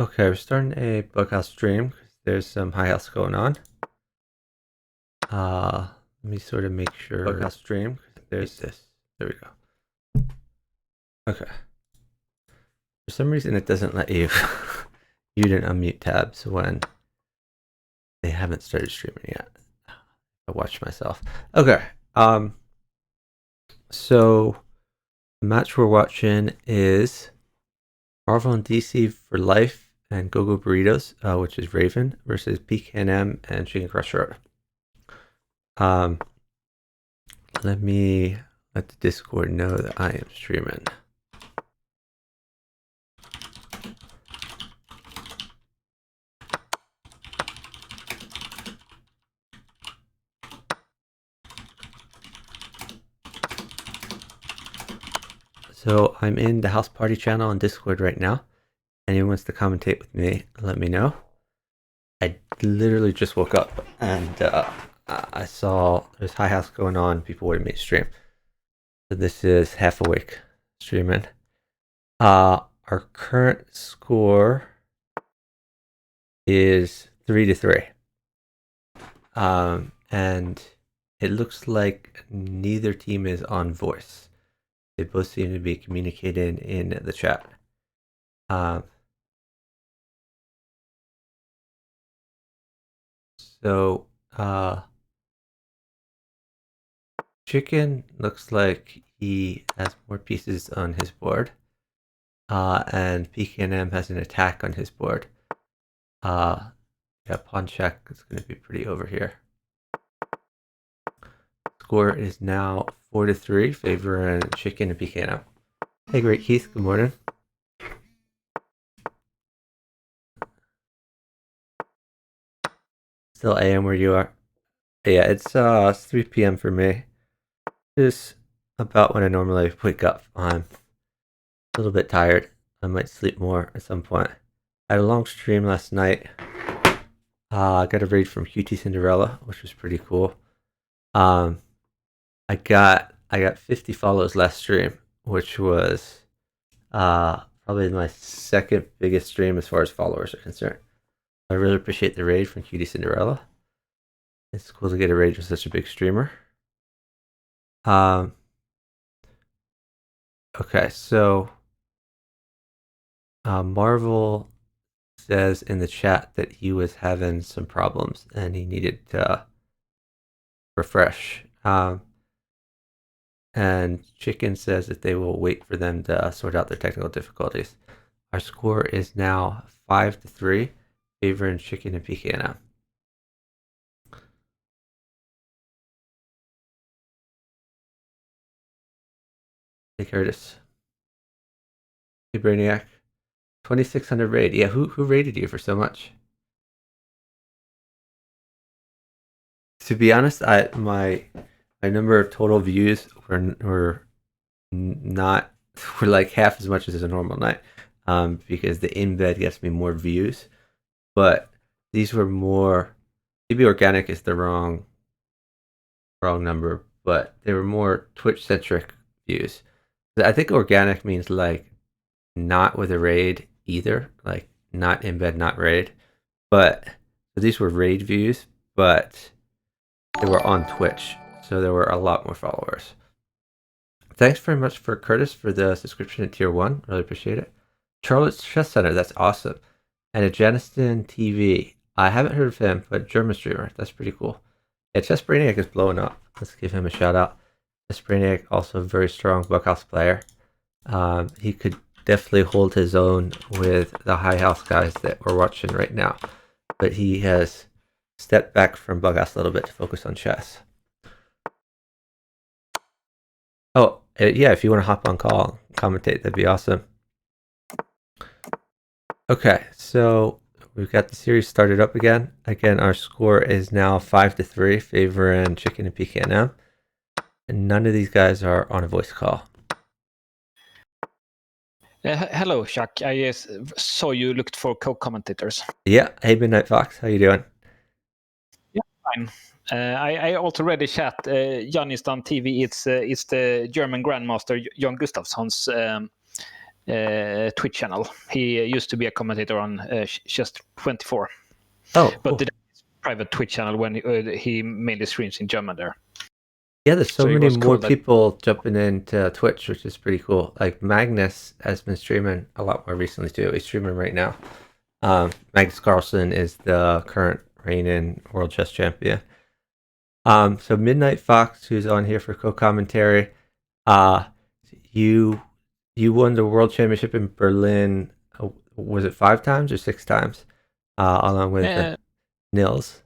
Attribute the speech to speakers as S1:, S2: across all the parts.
S1: Okay, we're starting a bughouse stream. There's some high house going on. Let me sort of make sure. Bughouse stream. There's this. There we go. Okay. For some reason, it doesn't let you mute and unmute tabs when they haven't started streaming yet. I watched myself. Okay. So the match we're watching is Marvel and DC for Life and Go Go Burritos, which is Raven versus PKM and Chicken Crush Road. Let me let the Discord know that I am streaming. So I'm in the house party channel on Discord right now. Anyone wants to commentate with me, let me know. I literally just woke up and I saw there's high house going on. People wanted me to stream. So this is half awake streaming. Our current score is 3-3. And it looks like neither team is on voice. They both seem to be communicating in the chat. So Chicken looks like he has more pieces on his board. And PKM has an attack on his board. Yeah, pawn check is going to be pretty over here. Score is now 4-3, favoring Chicken and PKM. Hey, Great Keith, good morning. Still AM where you are? Yeah, it's 3 p.m. for me. Just about when I normally wake up. I'm a little bit tired. I might sleep more at some point. I had a long stream last night. I got a raid from QT Cinderella, which was pretty cool. I got 50 follows last stream, which was probably my second biggest stream as far as followers are concerned. I really appreciate the raid from QT Cinderella. It's cool to get a raid from such a big streamer. Okay, so Marvel says in the chat that he was having some problems and he needed to refresh. And Chicken says that they will wait for them to sort out their technical difficulties. Our score is now 5-3, favoring Chicken and PKM. Hey Curtis. Hey Brainiac. 2600 raid. Yeah, who raided you for so much? To be honest, my number of total views were like half as much as a normal night, because the embed gets me more views, but these were more. Maybe organic is the wrong number, but they were more Twitch centric views. I think organic means like not with a raid either, like not embed, not raid. But so these were raid views, but they were on Twitch, so there were a lot more followers. Thanks very much for Curtis for the subscription at Tier 1. Really appreciate it. Charlotte's Chess Center, that's awesome. And a Janiston TV. I haven't heard of him, but German streamer. That's pretty cool. Yeah, Chess Brainiac is blowing up. Let's give him a shout out. Chess Brainiac, also a very strong Bughouse player. He could definitely hold his own with the high house guys that we're watching right now. But he has stepped back from Bughouse a little bit to focus on chess. Oh, yeah, if you want to hop on call, commentate, that'd be awesome. Okay, so we've got the series started up again. Again, our score is now 5-3, favoring Chicken and PKM. And none of these guys are on a voice call.
S2: Hello, Chuck. I saw you looked for co-commentators.
S1: Yeah. Hey, Midnight Fox. How you doing?
S2: Yeah, fine. I also read the chat. Janistan TV. It's the German Grandmaster Jan Gustafsson's Twitch channel. He used to be a commentator on just 24.
S1: Oh,
S2: but
S1: cool.
S2: did his private Twitch channel when he mainly streams in German there.
S1: Yeah, there's so
S2: So it
S1: many
S2: was
S1: more
S2: cool that
S1: people jumping into Twitch, which is pretty cool. Like Magnus has been streaming a lot more recently too. He's streaming right now. Magnus Carlsen is the current reigning world chess champion. So Midnight Fox, who's on here for co-commentary, you won the world championship in Berlin. Was it 5 times or 6 times? Along with Nils.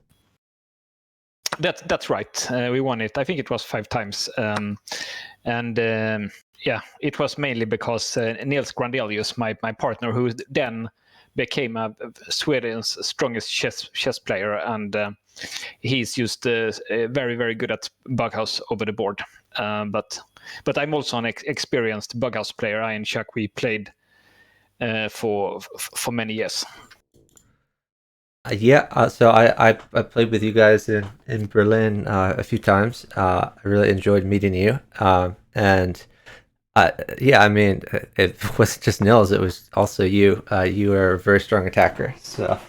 S2: That's right. We won it. I think it was 5 times. Yeah, it was mainly because Nils Grandelius, my partner, who then became Sweden's strongest chess player, and he's just very, very good at bughouse over the board. But I'm also an experienced bughouse player. I and Chuck, we played for many years.
S1: So I played with you guys in Berlin a few times. I really enjoyed meeting you. And I mean, it wasn't just Nils, it was also you. You are a very strong attacker. So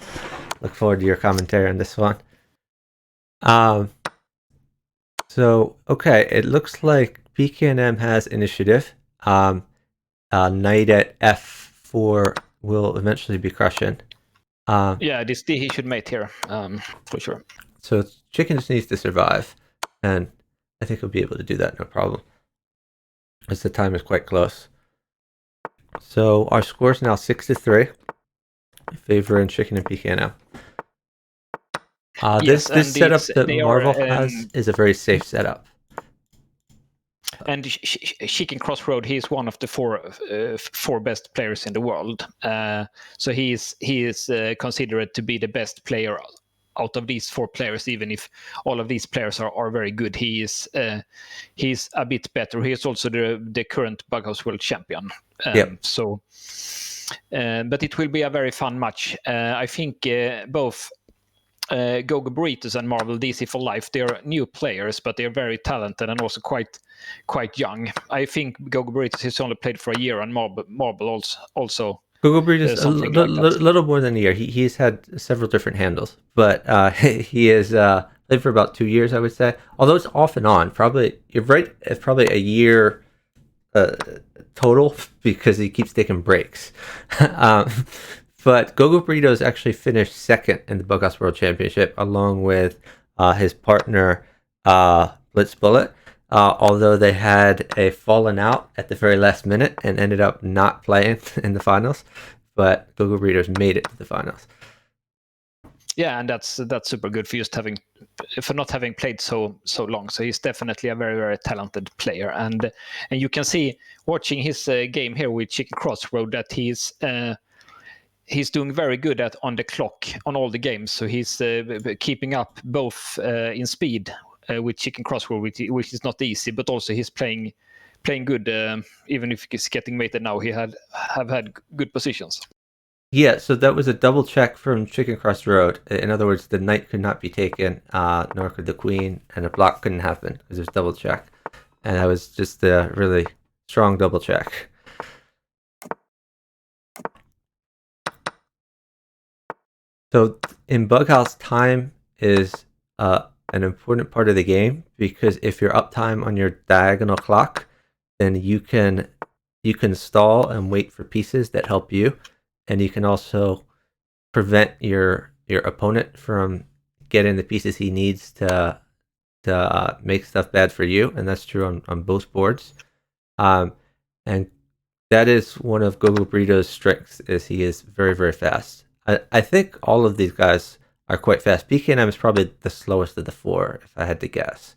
S1: look forward to your commentary on this one. So, okay, it looks like PKNM has initiative. Knight at f4 will eventually be crushing.
S2: This he should mate here, for sure.
S1: So chicken just needs to survive, and I think he'll be able to do that no problem, as the time is quite close. So our score is now 6-3, favoring chicken and PKNM. This setup that Marvel has is a very safe setup.
S2: And Chicken Crossroad, he's one of the four best players in the world. So he is considered to be the best player out of these 4 players, even if all of these players are very good. He's a bit better. He is also the current Bughouse World Champion. So, but it will be a very fun match. I think both Gogo Burritos and Marvel DC for Life, they're new players, but they're very talented and also quite young. I think Gogo Burritos has only played for a year, and Marvel also
S1: Gogo Burritos a little more than a year. He's had several different handles, but he has played for about 2 years, I would say. Although it's off and on. Probably you're right. It's probably a year total because he keeps taking breaks. But Gogo Burritos actually finished second in the Bughouse World Championship, along with his partner Blitz Bullet. Although they had a fallen out at the very last minute and ended up not playing in the finals, but Gogo Burritos made it to the finals.
S2: Yeah, and that's super good for not having played so long. So he's definitely a very, very talented player, and you can see watching his game here with Chicken Crossroad that he's doing very good on the clock on all the games. So he's keeping up both in speed with Chicken Crossroad, which is not easy, but also he's playing good. Even if he's getting mated now, he have had good positions.
S1: Yeah, so that was a double check from Chicken Crossroad. In other words, the knight could not be taken, nor could the queen, and a block couldn't happen because there's double check. And that was just a really strong double check. So in Bughouse, time is an important part of the game, because if you're uptime on your diagonal clock, then you can stall and wait for pieces that help you, and you can also prevent your opponent from getting the pieces he needs to make stuff bad for you, and that's true on both boards. And that is one of Gogo Burrito's strengths, is he is very, very fast. I think all of these guys are quite fast. PKNM is probably the slowest of the 4, if I had to guess.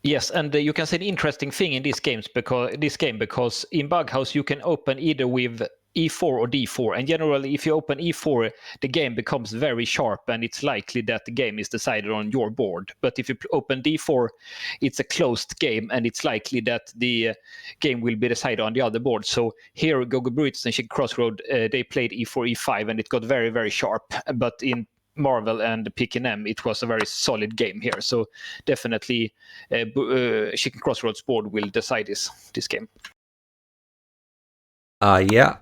S2: Yes, and you can see an interesting thing in this game because in Bughouse you can open either with E4 or D4, and generally if you open E4 the game becomes very sharp and it's likely that the game is decided on your board. But if you open D4 it's a closed game and it's likely that the game will be decided on the other board. So here Gogo Burritos and Chicken Crossroad they played E4 E5 and it got very, very sharp, but in Marvel and PKNM it was a very solid game here. So definitely Chicken Crossroads board will decide this game.
S1: Yeah.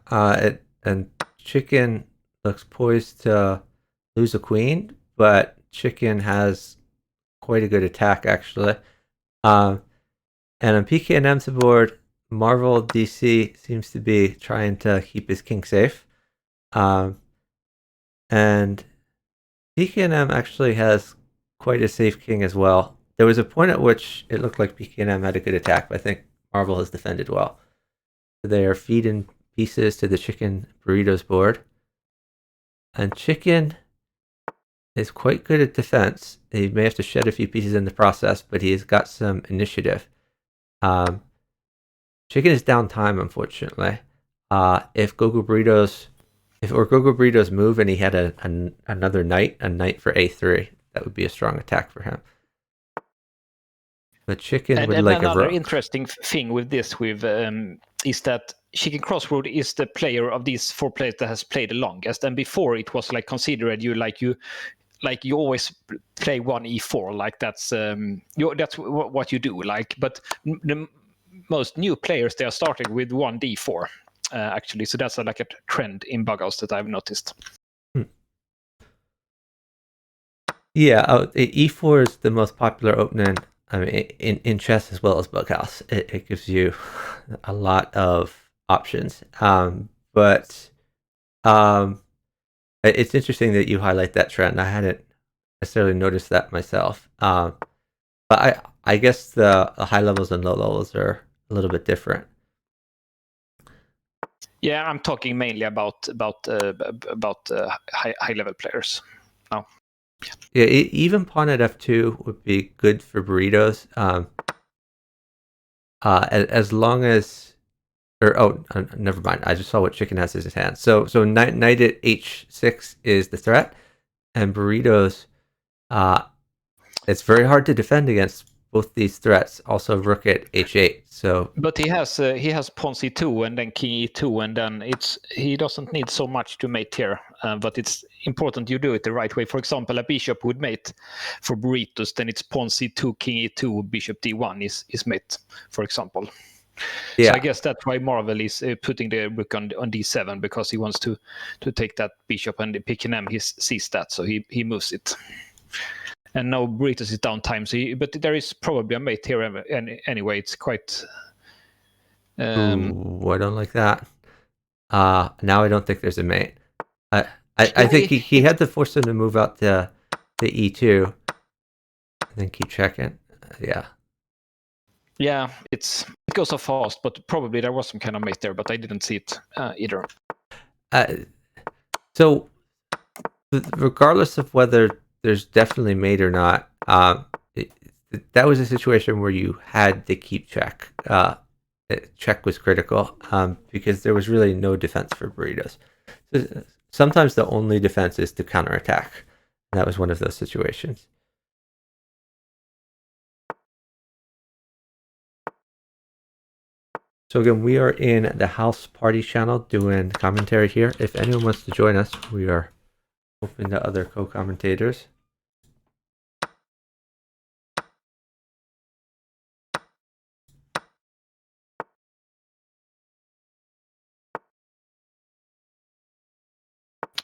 S1: And chicken looks poised to lose a queen, but chicken has quite a good attack actually. Um, and on PKNM's board, Marvel DC seems to be trying to keep his king safe. Um, and PKNM actually has quite a safe king as well. There was a point at which it looked like PKNM had a good attack, but I think Marvel has defended well. They are feeding pieces to the chicken burritos board. And chicken is quite good at defense. He may have to shed a few pieces in the process, but he's got some initiative. Um, chicken is down time, unfortunately. If Gogo Burritos, if or Gogo Burritos move and he had another knight, a knight for A3, that would be a strong attack for him. But chicken would
S2: And
S1: like a
S2: another
S1: rook.
S2: interesting thing with this is that Chicken Crossroad is the player of these 4 players that has played the longest. And before it was like considered you always play one e4, like that's what you do. Like, but the most new players, they are starting with one d4 actually. So that's like a trend in bughouse that I've noticed.
S1: Yeah, E4 is the most popular opening. I mean, in chess as well as bughouse. It gives you a lot of options. But it's interesting that you highlight that trend. I hadn't necessarily noticed that myself. But I guess the high levels and low levels are a little bit different.
S2: Yeah, I'm talking mainly about high level players now.
S1: Yeah, even pawn at f2 would be good for burritos. As long as, never mind. I just saw what chicken has in his hand. So knight at h6 is the threat, and burritos. It's very hard to defend against both these threats. Also, rook at h8. So,
S2: but he has pawn c2 and then king e2, and then he doesn't need so much to mate here. But it's important you do it the right way. For example, a bishop would mate for burritos, then it's pawn c2, king e2, bishop d1 is mate, for example.
S1: yeah.
S2: So I guess that's why Marvel is putting the rook on d7, because he wants to take that bishop, and PKM he sees that, so he moves it. And now Britos is downtime, so but there is probably a mate here anyway. It's quite.
S1: Ooh, I don't like that. Now I don't think there's a mate. I think he had to force him to move out to e2, and then keep checking. Yeah.
S2: Yeah, it goes so fast, but probably there was some kind of mate there, but I didn't see it either.
S1: So, regardless of whether there's definitely mate or not, that was a situation where you had to keep check. Check was critical because there was really no defense for burritos. So, sometimes the only defense is to counterattack. And that was one of those situations. So again, we are in the house party channel doing commentary here. If anyone wants to join us, we are open to other co-commentators.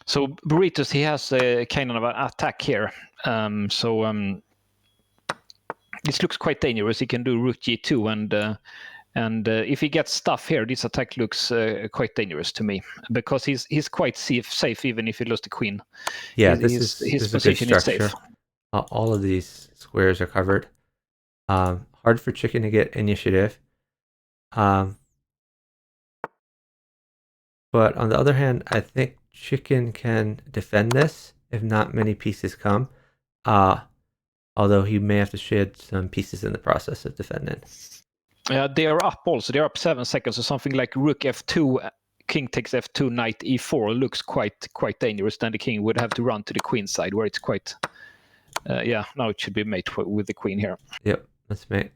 S2: So Burritos, he has a kind of an attack here. This looks quite dangerous. He can do rook g2, and if he gets stuff here, this attack looks quite dangerous to me, because he's quite safe even if he lost the queen.
S1: Yeah,
S2: His
S1: this is a good
S2: position is
S1: structure.
S2: safe.
S1: All of these squares are covered. Hard for chicken to get initiative. But on the other hand, I think chicken can defend this if not many pieces come. Although he may have to shed some pieces in the process of defending.
S2: They are up also. They're up 7 seconds. So something like rook f2, king takes f2, knight e4 looks quite dangerous. Then the king would have to run to the queen side, where it's quite. Now it should be mate with the queen here.
S1: Yep, that's mate.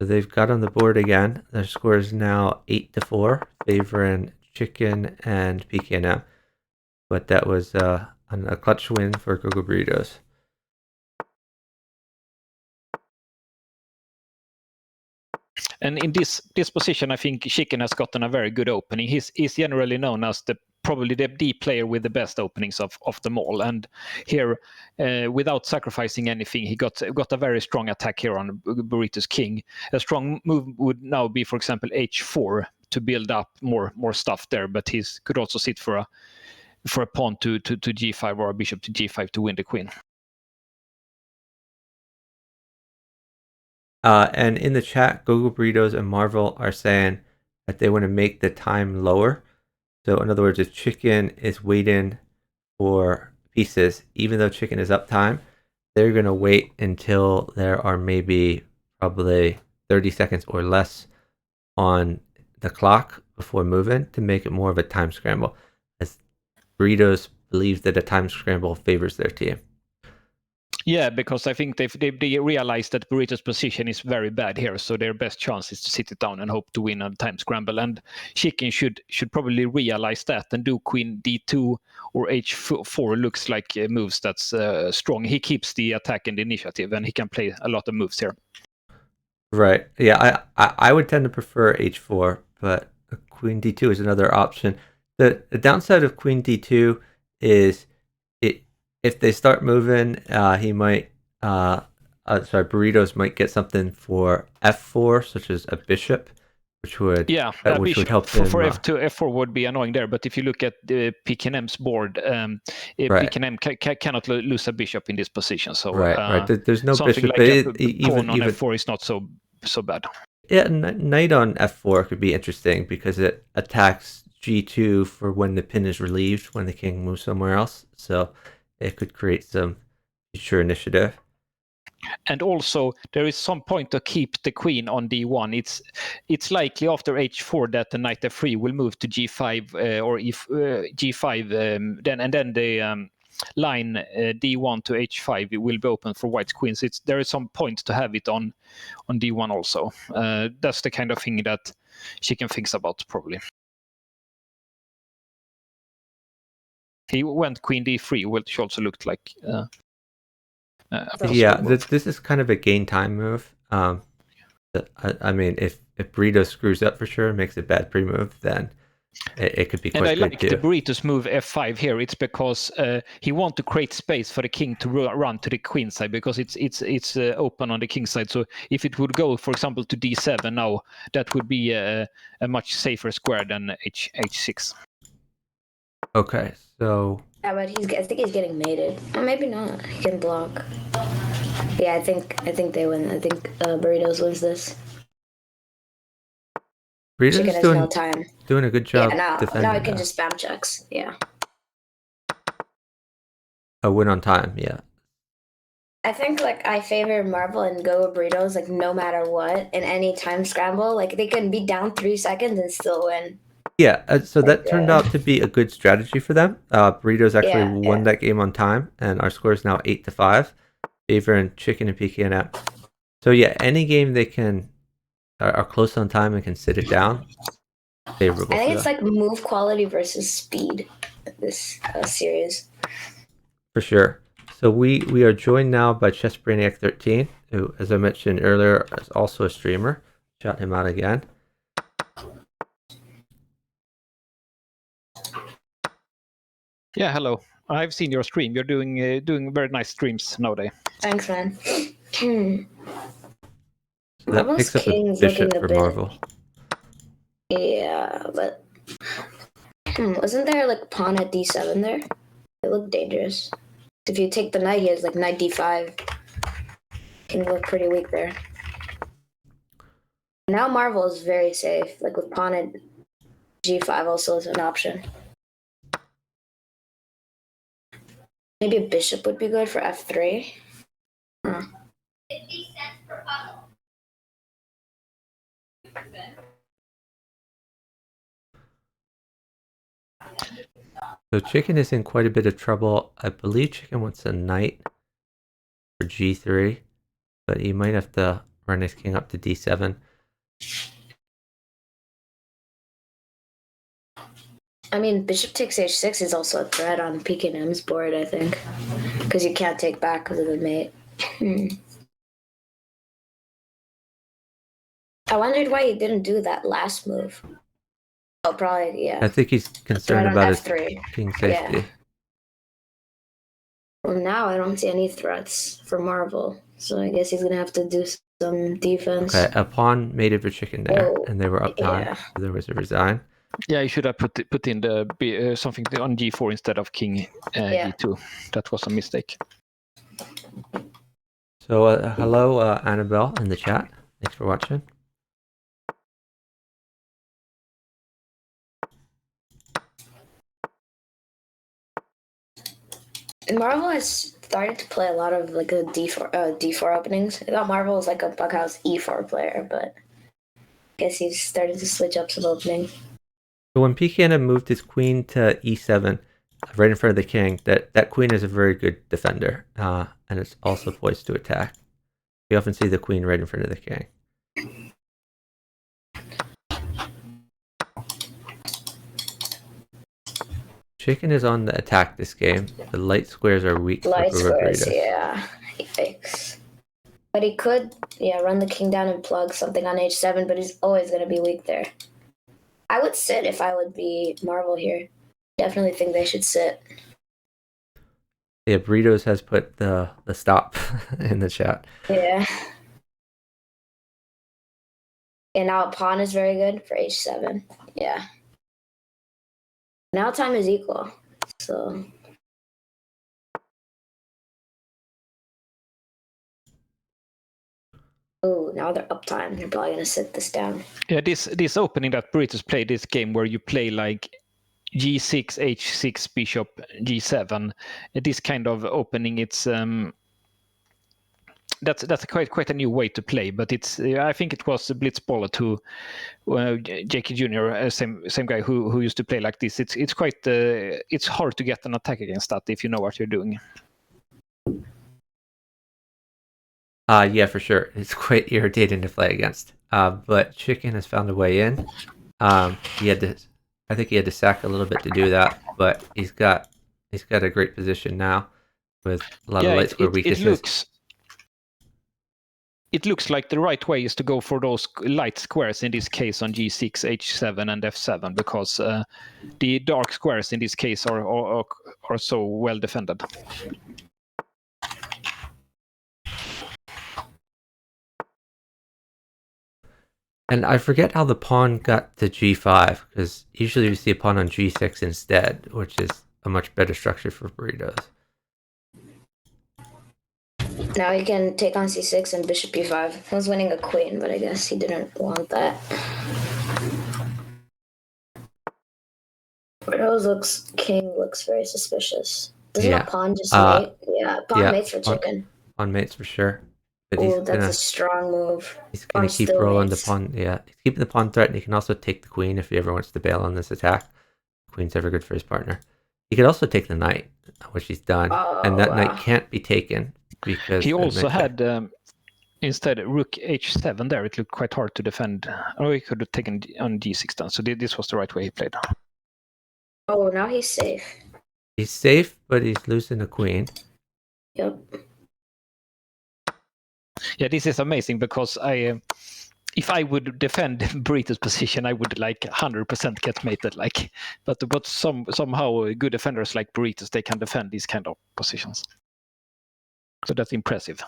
S1: So they've got on the board again. Their score is now 8-4, favoring chicken and PKNM. But that was a clutch win for Gogo Burritos.
S2: And in this position, I think Chicken has gotten a very good opening. He's generally known as probably the player with the best openings of them all. And here, without sacrificing anything, he got a very strong attack here on Burrito's king. A strong move would now be, for example, h4 to build up more stuff there. But he could also sit for a pawn to g5 or a bishop to g5 to win the queen.
S1: And in the chat, Google Burritos and Marvel are saying that they want to make the time lower. So in other words, if Chicken is waiting for pieces, even though Chicken is up time, they're going to wait until there are maybe probably 30 seconds or less on the clock before moving to make it more of a time scramble, as Burritos believes that a time scramble favors their team.
S2: Yeah, because I think they realized that Burrito's position is very bad here, so their best chance is to sit it down and hope to win a time scramble. And Chicken should probably realize that and do Queen D2 or H4 looks like moves that's strong. He keeps the attack and the initiative, and he can play a lot of moves here.
S1: Right. Yeah, I would tend to prefer H4, but Queen D2 is another option. The downside of Queen D2 is if they start moving, he might Burritos might get something for F4, such as a bishop, which would help
S2: for
S1: him.
S2: For F2, F4 would be annoying there, but if you look at the PKNM's board,
S1: Right.
S2: PKNM cannot lose a bishop in this position. So
S1: right. There's no
S2: something
S1: bishop,
S2: like
S1: but
S2: pawn on F4 is not so bad.
S1: Yeah, knight on F4 could be interesting because it attacks G2 for when the pin is relieved, when the king moves somewhere else. So it could create some future initiative.
S2: And also, there is some point to keep the queen on D1. It's likely after H4 that the knight F3 will move to G5 or if G5, then the line D1 to H5 will be open for white's queens. There is some point to have it on D1 also. That's the kind of thing that Chicken thinks about probably. He went Queen D3, which also looked like.
S1: This is kind of a gain time move. I mean, if Burrito screws up for sure, makes a bad pre-move, then it could be quite good too.
S2: And I like the Burrito's move F5 here. It's because he wants to create space for the king to run to the queen side because it's open on the king side. So if it would go, for example, to D7 now, that would be a much safer square than H6.
S1: Okay, so.
S3: Yeah, but I think he's getting mated. Or maybe not. He can block. Yeah, I think they win. I think Burritos wins this.
S1: Burritos doing a good job.
S3: Yeah, now I can just spam checks. Yeah.
S1: A win on time. Yeah.
S3: I think I favor Marvel and go with Burritos no matter what in any time scramble. They can be down 3 seconds and still win.
S1: Yeah, so that turned out to be a good strategy for them. Burritos actually won that game on time, and our score is now 8-5, favoring Chicken and PKNM. So yeah, any game they are close on time and can sit it down, favorable.
S3: I think it's move quality versus speed. This series.
S1: For sure. So we are joined now by Chess Brainiac 13, who, as I mentioned earlier, is also a streamer. Shout him out again.
S2: Yeah, hello. I've seen your stream. You're doing very nice streams nowadays.
S3: Thanks, man.
S1: That picks up a bishop for Marvel.
S3: Yeah, but wasn't there pawn at D7 there? It looked dangerous. If you take the knight, he has knight D5. Can look pretty weak there. Now Marvel is very safe. With pawn at G5 also is an option. Maybe a bishop would be good for F3. Huh.
S1: So Chicken is in quite a bit of trouble. I believe Chicken wants a knight for G3, but he might have to run his king up to D7.
S3: I mean, bishop takes H6 is also a threat on PKNM's board, I think. Because you can't take back because of the mate. I wondered why he didn't do that last move. Oh, probably, yeah.
S1: I think he's concerned
S3: Threat on
S1: about his
S3: F3.
S1: king safety.
S3: Yeah. Well, now I don't see any threats for Marvel, so I guess he's gonna have to do some defense.
S1: Okay, a pawn mated for chicken there,
S3: Oh,
S1: and they were up time.
S3: yeah.
S1: So there was a resign.
S2: Yeah, you should have put in the something on g4 instead of king
S3: Yeah.
S2: e2. That was a mistake.
S1: So hello, Annabelle in the chat. Thanks for watching.
S3: And Marvel has started to play a lot of like a D4 openings. I thought Marvel was like a bughouse E4 player, but I guess he's started to switch up some opening.
S1: So when PKN moved his queen to e7, right in front of the king, that queen is a very good defender, and it's also poised to attack. You often see the queen right in front of the king. Chicken is on the attack this game. The light squares are weak
S3: Light
S1: for
S3: squares,
S1: burritos.
S3: yeah. Yikes. But he could, run the king down and plug something on h7, but he's always going to be weak there. I would sit if I would be Marvel here. Definitely think they should sit.
S1: Yeah, Burritos has put the stop in the chat.
S3: Yeah. And now pawn is very good for h7. Yeah. Now time is equal. So oh, now they're up time. They're probably gonna sit this down.
S2: Yeah, this opening that Burritos played, this game where you play like g6, h6, bishop, g7. This kind of opening, it's that's quite a new way to play. But it's I think it was Blitzballer who Jackie Jr. Same guy who used to play like this. It's quite it's hard to get an attack against that if you know what you're doing.
S1: Yeah, for sure. It's quite irritating to play against. But Chicken has found a way in. He had to, I think he had to sack a little bit to do that, but he's got a great position now with a lot of light square weaknesses.
S2: It looks like the right way is to go for those light squares, in this case on g6, h7, and f7, because the dark squares in this case are so well defended.
S1: And I forget how the pawn got to g5, because usually we see a pawn on g6 instead, which is a much better structure for burritos.
S3: Now he can take on c6 and bishop b5. He was winning a queen, but I guess he didn't want that. Burritos king looks very suspicious. Doesn't a pawn just mate? Yeah, pawn mates for chicken.
S1: Pawn mates for sure.
S3: Oh, that's a strong move.
S1: He's going to keep rolling the pawn. Yeah, he's keeping the pawn threat, and he can also take the queen if he ever wants to bail on this attack. Queen's ever good for his partner. He could also take the knight, which he's done, and that knight can't be taken because
S2: he also had instead rook h7 there. It looked quite hard to defend. Or he could have taken on g6 down. So this was the right way he played.
S3: Oh, now he's safe.
S1: He's safe, but he's losing a queen.
S3: Yep.
S2: Yeah, this is amazing because if I would defend Burrito's position, I would like 100% get mated. But somehow good defenders like Burritos, they can defend these kind of positions. So that's impressive.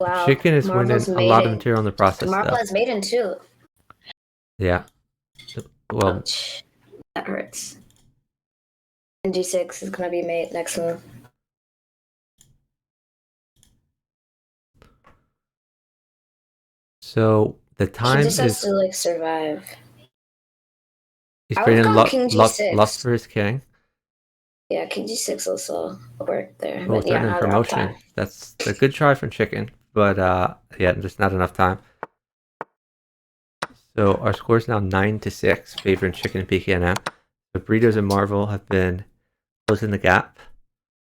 S3: Wow.
S1: Chicken is winning a lot of material in the process.
S3: Marvel has maiden too.
S1: Yeah. Well,
S3: ouch. That hurts. And g6 is gonna be mate next move.
S1: So the time
S3: he just has to survive.
S1: He's creating lust for his king.
S3: Yeah, king g6 also worked there.
S1: Oh, threatening promotion. That's a good try from Chicken, but yeah, just not enough time. So our score is now 9-6, favoring Chicken and PKNM. The Burritos and Marvel have been closing the gap.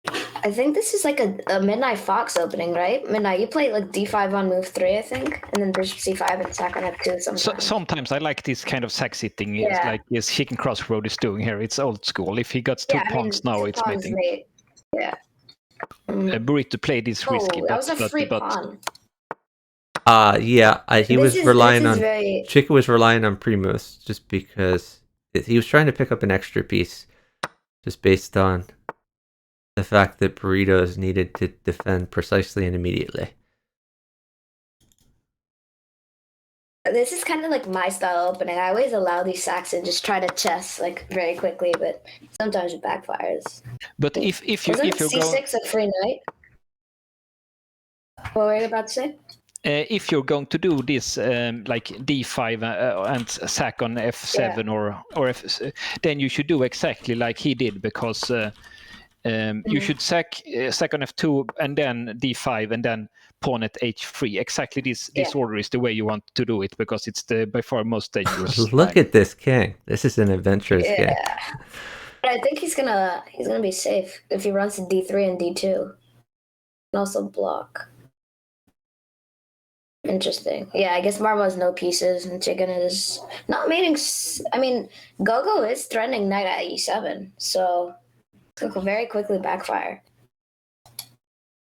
S3: I think this is like a Midnight Fox opening, right? Midnight, you play like d5 on move 3, I think, and then bishop c5 and sack on f2 sometimes.
S2: Sometimes I like this kind of sack sitting, like this Chicken Crossroad is doing here. It's old school. If he got two pawns now, it's mating.
S3: Yeah.
S2: Burrito played this risky,
S3: that was a free pawn.
S1: He was
S3: This
S1: relying
S3: is
S1: on
S3: very.
S1: Chicken was relying on Primos just because he was trying to pick up an extra piece, just based on the fact that Burritos needed to defend precisely and immediately.
S3: This is kind of like my style opening. I always allow these sacks and just try to chess like very quickly, but sometimes it backfires.
S2: But if you
S3: Wasn't
S2: if you're
S3: C6
S2: going
S3: a free knight? What were you about to say?
S2: if you're going to do this like d5 and sack on f7 or f, then you should do exactly like he did, because you should sack on f2 and then d5 and then pawn at h3. Exactly this order is the way you want to do it, because it's the by far most dangerous.
S1: Look at this king. This is an adventurous king.
S3: But I think he's gonna be safe if he runs to d3 and d2. And also block. Interesting. Yeah, I guess Marvel has no pieces, and Chicken is not mating. I mean, Gogo is threatening knight at e7, so it's going to very quickly backfire.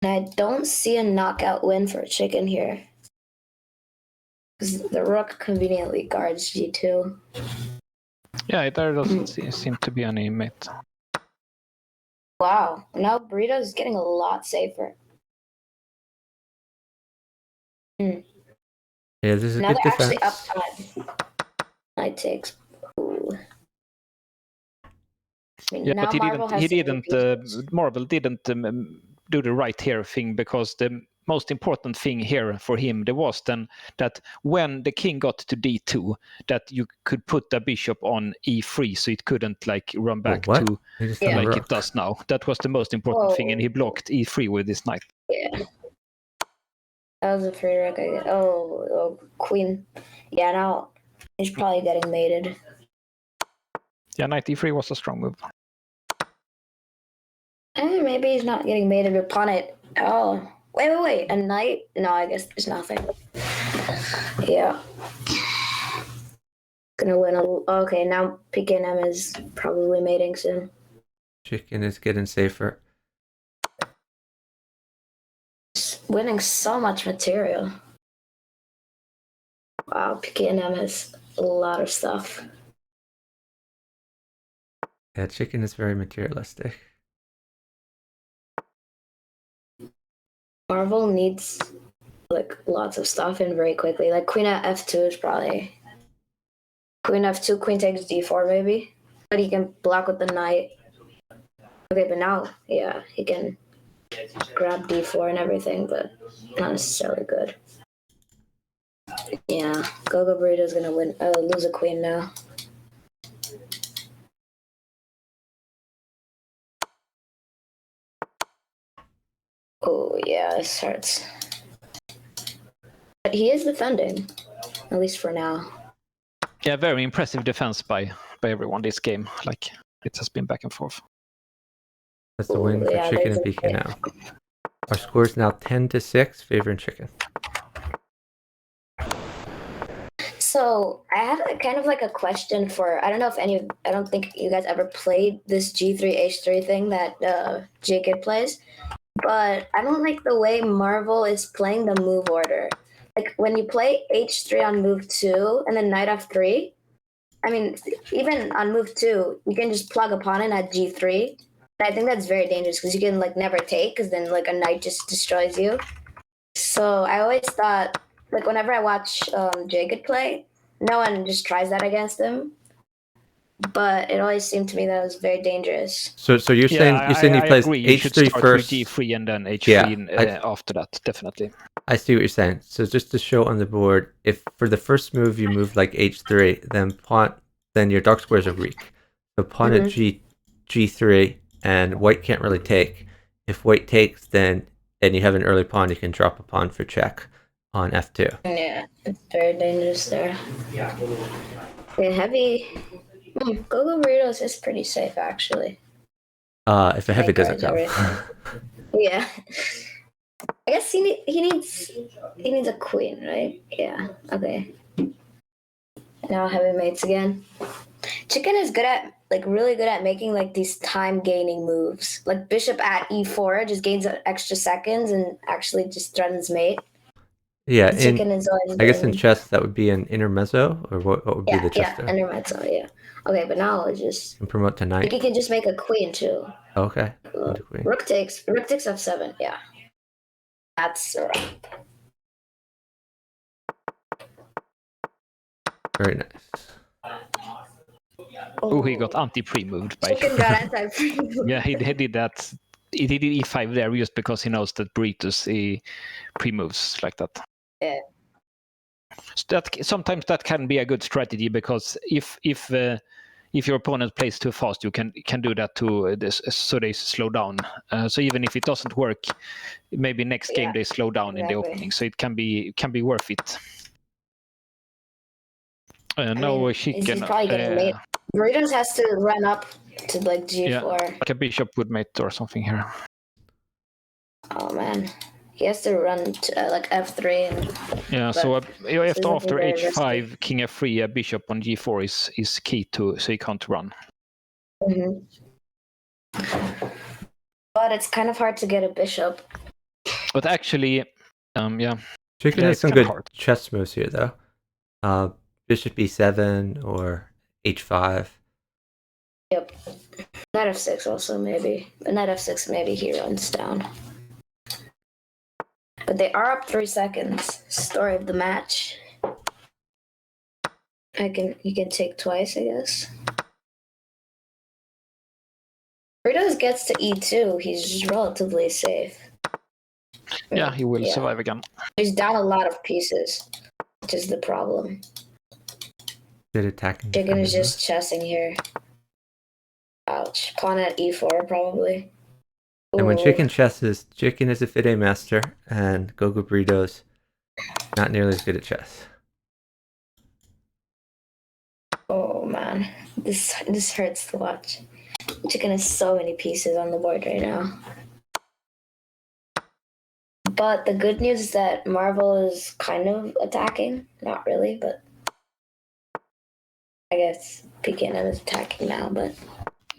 S3: And I don't see a knockout win for Chicken here, because the rook conveniently guards g2.
S2: Yeah, there doesn't seem to be any mate.
S3: Wow, now Burrito's getting a lot safer.
S1: Yeah, this is
S3: Now
S1: good
S3: they're
S1: defense.
S3: actually up time. Knight takes. Ooh. I mean,
S2: Yeah,
S3: now
S2: but
S3: Marvel has
S2: he
S3: some
S2: didn't.
S3: pieces.
S2: Marvel didn't do the right here thing, because the most important thing here for him there was then that when the king got to d2, that you could put the bishop on e3, so it couldn't like run back to like it does now. That was the most important thing, and he blocked e3 with his knight.
S3: Yeah. That was a free rook. Oh, queen. Yeah, now he's probably getting mated.
S2: Yeah, knight e3 was a strong move.
S3: Maybe he's not getting mated, but pawn it. Oh, wait. A knight? No, I guess there's nothing. Yeah. Gonna win okay, now PKM is probably mating soon.
S1: Chicken is getting safer.
S3: Winning so much material. Wow, PKM has a lot of stuff.
S1: Yeah, Chicken is very materialistic.
S3: Marvel needs like lots of stuff in very quickly. Like queen at f2 is probably queen f2, queen takes d4 maybe, but he can block with the knight. Okay, but now he can grab d4 and everything, but not necessarily good. Yeah, Gogo Burrito's gonna lose a queen now. Oh yeah, this hurts. But he is defending, at least for now.
S2: Yeah, very impressive defense by everyone this game. Like, it has been back and forth.
S1: That's the win for Chicken and PK now. Our score is now 10-6, favoring Chicken.
S3: So I have kind of like a question for, I don't think you guys ever played this G3 H3 thing that Jacob plays, but I don't like the way Marvel is playing the move order. Like when you play H3 on move 2 and then knight f3, I mean, even on move 2, you can just plug opponent at g3. And I think that's very dangerous because you can like never take, because then like a knight just destroys you. So I always thought, like whenever I watch Jacob play, no one just tries that against him. But it always seemed to me that it was very dangerous.
S1: So you're saying he plays H3 first,
S2: G3 and then H3 after that, definitely.
S1: I see what you're saying. So just to show on the board, if for the first move you move like H3, then your dark squares are weak. So pawn at G3, and white can't really take. If white takes, then you have an early pawn. You can drop a pawn for check on F2.
S3: Yeah, it's very dangerous there. Yeah, heavy. Gogo Burritos is pretty safe actually.
S1: If a heavy doesn't come.
S3: Yeah. I guess he needs a queen, right? Yeah. Okay. Now heavy mates again. Chicken is really good at making like these time gaining moves. Like bishop at e4 just gains extra seconds and actually just threatens mate.
S1: Yeah,
S3: The chicken has always
S1: I guess in
S3: been.
S1: chess that would be an intermezzo, or what would be the chess turn?
S3: Intermezzo, yeah. Okay, but now I'll just.
S1: And promote to knight.
S3: Like, you can just make a queen too.
S1: Okay. Into queen.
S3: Rook takes f7, yeah. That's a wrap.
S1: Very nice.
S2: Oh, he got anti-pre-moved by.
S3: Chicken got anti-pre-moved.
S2: Yeah, he did that. He did e5 there just because he knows that Brutus he pre-moves like that.
S3: Yeah.
S2: So that sometimes that can be a good strategy because if your opponent plays too fast, you can do that to so they slow down. So even if it doesn't work, maybe next game they slow down in the opening. So it can be worth it. No chicken.
S3: He's probably getting mate. Burritos has to run up to like g4.
S2: Yeah, like a bishop would mate or something here.
S3: Oh man, he has to run to, like f3 and.
S2: Yeah, so after h5, risky. King f3, a bishop on g4 is key to, so he can't run.
S3: Mm-hmm. But it's kind of hard to get a bishop.
S2: But actually, yeah.
S1: Chicken has some good chess moves here, though. Bishop e7 or h5.
S3: Yep. Knight f6 also maybe. But knight f6 maybe he runs down. But they are up 3 seconds. Story of the match. You can take twice, I guess. Burritos gets to e2. He's relatively safe.
S2: Yeah, he will survive again.
S3: He's down a lot of pieces, which is the problem.
S1: Good attacking.
S3: Chicken is just chessing here. Ouch. Pawn at e4 probably.
S1: And when Chicken chesses, Chicken is a FIDE master, and Gogo Burritos not nearly as good at chess.
S3: Oh man, this hurts to watch. Chicken has so many pieces on the board right now. But the good news is that Marvel is kind of attacking. Not really, but I guess PKNM is attacking now, but.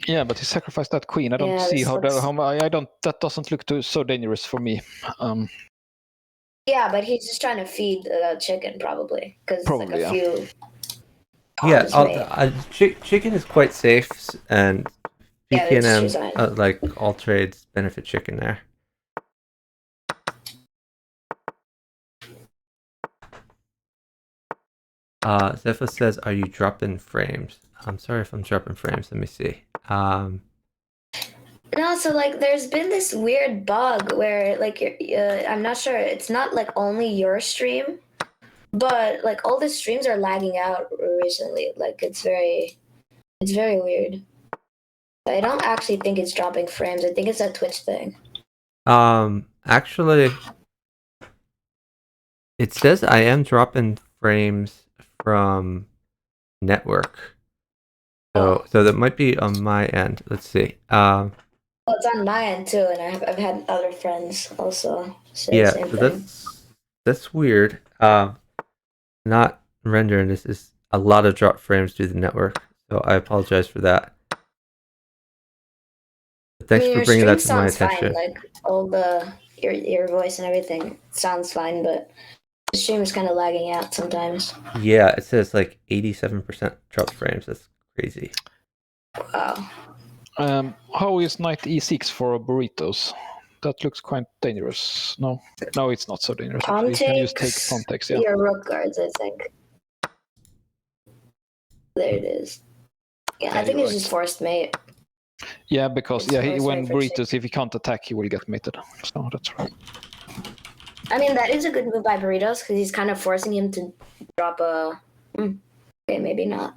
S2: Yeah, but he sacrificed that queen. I don't see how that doesn't look so dangerous for me.
S3: Yeah, but he's just trying to feed the chicken probably because like a few.
S1: Yeah, Chicken is quite safe, and PKNM like all trades benefit Chicken there. Zephyr says, "Are you dropping frames?" I'm sorry if I'm dropping frames. Let me see.
S3: No, so like there's been this weird bug where like I'm not sure, it's not like only your stream, but like all the streams are lagging out recently. Like it's very weird. I don't actually think it's dropping frames. I think it's a Twitch thing.
S1: Actually, it says I am dropping frames from network. So that might be on my end. Let's see.
S3: Well, it's on my end too, and I've had other friends also say the same thing.
S1: That's weird. Not rendering. This is a lot of drop frames due to the network, so I apologize for that. But thanks for bringing that to my attention.
S3: Fine. Like all your voice and everything sounds fine, but the stream is kind of lagging out sometimes.
S1: Yeah, it says like 87% drop frames. That's crazy.
S3: Wow.
S2: How is knight e6 for burritos? That looks quite dangerous. No, it's not so dangerous. You can just take pawn takes. Yeah.
S3: Your rook guards, I think. There it is. Yeah, I think it's just forced mate.
S2: Yeah, because when burritos, if he can't attack, he will get mated. So that's right.
S3: I mean, that is a good move by Burritos because he's kind of forcing him to drop a. Okay, maybe not.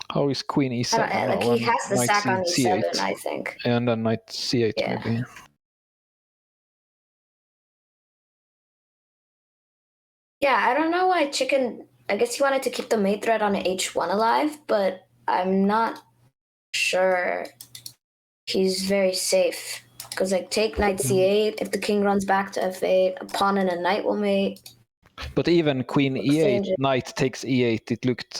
S2: How is queen e7?
S3: Like he has the sack on e7, I think.
S2: And then knight c8 maybe.
S3: Yeah, I don't know why Chicken. I guess he wanted to keep the mate threat on h1 alive, but I'm not sure he's very safe. Because like take knight c8, if the king runs back to f8, a pawn and a knight will mate.
S2: But even queen e8, knight takes e8, it looked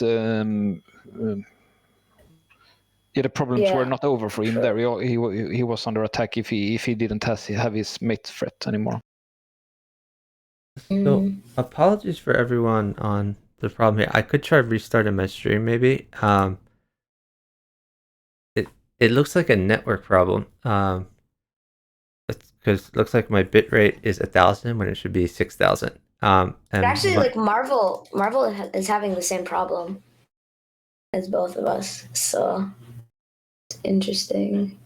S2: the problems were not over for him there. He was under attack if he didn't have his mate threat anymore.
S1: So
S3: Mm.
S1: apologies for everyone on the problem here. I could try restarting my stream maybe. It looks like a network problem. Because it looks like my bitrate is 1,000 when it should be 6,000.
S3: But
S1: And
S3: actually, like Marvel is having the same problem as both of us. So it's interesting.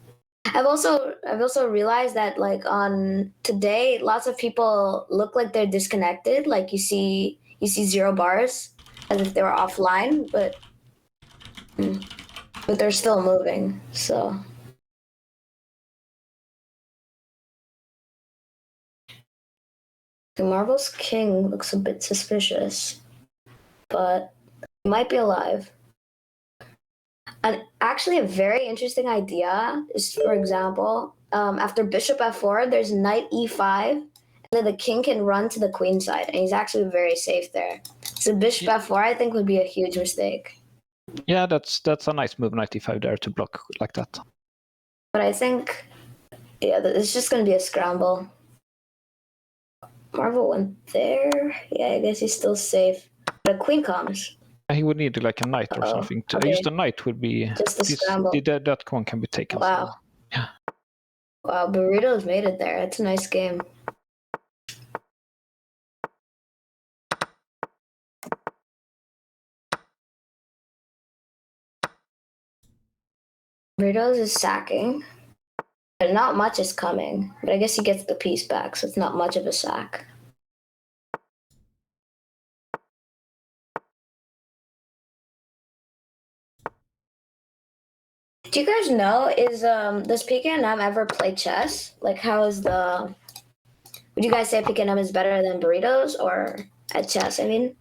S3: I've also realized that like on today, lots of people look like they're disconnected. Like you see 0 bars as if they were offline, but they're still moving. So the Marvel's king looks a bit suspicious, but he might be alive. And actually, a very interesting idea is, for example, after bishop f4, there's knight e5, and then the king can run to the queen side, and he's actually very safe there. So bishop f4, I think, would be a huge mistake.
S2: Yeah, that's a nice move, knight e5 there to block like that.
S3: But I think, yeah, it's just going to be a scramble. Marvel went there. Yeah, I guess he's still safe. But a queen comes.
S2: He would need like a knight or something.
S3: Okay.
S2: Just a knight would be.
S3: Just a scramble.
S2: That one can be taken.
S3: Wow.
S2: So, yeah.
S3: Wow, Burritos made it there. It's a nice game. Burritos is sacking. But not much is coming. But I guess he gets the piece back, so it's not much of a sack. Do you guys know, does PKM ever play chess? Like, how is the... Would you guys say PKM is better than Burritos or at chess, I mean?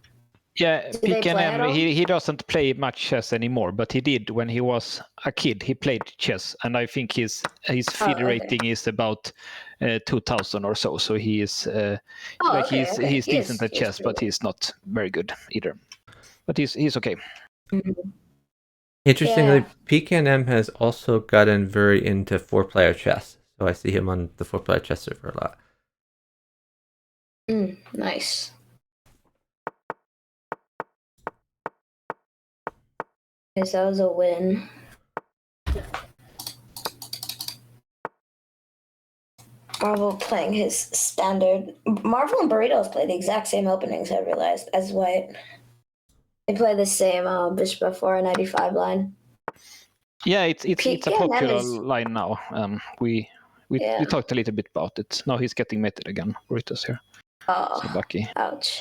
S2: Yeah,
S3: Do they play at
S2: PKM,
S3: all?
S2: he doesn't play much chess anymore, but he did when he was a kid. He played chess, and I think his FIDE
S3: okay.
S2: rating is about 2,000 or so. So he is
S3: Okay.
S2: he's
S3: He
S2: decent
S3: is
S2: at chess, but he's not very good either. But he's okay.
S3: Mhm.
S1: interestingly,
S3: Yeah.
S1: PKNM has also gotten very into 4-player chess. So I see him on the 4-player chess server a lot.
S3: Nice. Yes, that was a win. Marvel playing his standard. Marvel and Burritos play the exact same openings, I realized, as White. They play the same bishop f4 and 95 line.
S2: Yeah, it's a popular
S3: is...
S2: line now. We talked a little bit about it. Now he's getting mated again. Burritos here.
S3: Oh,
S2: so lucky.
S3: Ouch.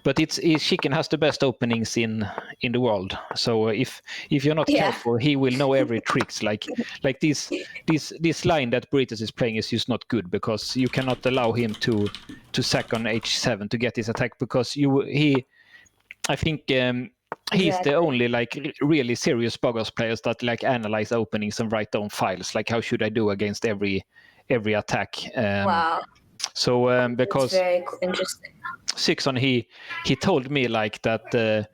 S2: But Chicken has the best openings in the world. So if you're not careful, he will know every tricks. Like this line that Burritos is playing is just not good, because you cannot allow him to sack on h7 to get his attack, because I think he's the only like really serious bughouse players that like analyze openings and write down files. Like, how should I do against every attack?
S3: Wow.
S2: So because
S3: it's very interesting.
S2: Sixon, he told me like that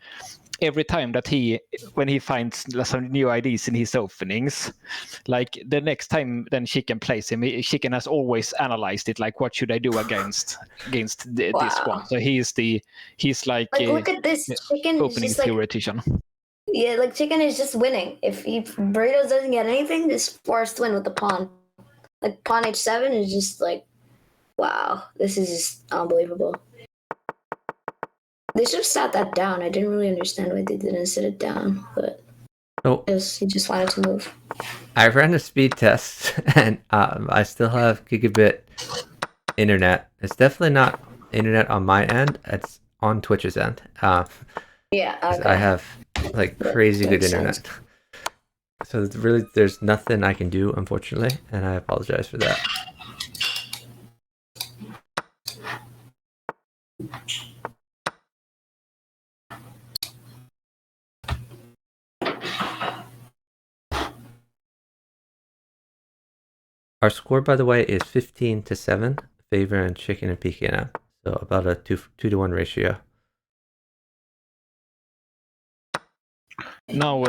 S2: every time that when he finds some new ideas in his openings, like the next time then Chicken plays him, Chicken has always analyzed it, like, what should I do against this one? So he's like
S3: look at this. Chicken
S2: opening
S3: is just
S2: theoretician.
S3: Yeah, like Chicken is just winning. If Burritos doesn't get anything, just forced win with the pawn. Like pawn h7 is just like, wow, this is just unbelievable. They should have sat that down. I didn't really understand why they didn't sit it down, but he just wanted to move.
S1: I ran a speed test, and I still have gigabit internet. It's definitely not internet on my end. It's on Twitch's end.
S3: Yeah, okay.
S1: I have like crazy good internet.
S3: Sense.
S1: So really, there's nothing I can do, unfortunately, and I apologize for that. Our score, by the way, is 15-7, favoring Chicken and PKN. So about a 2-to-1 ratio.
S2: Now,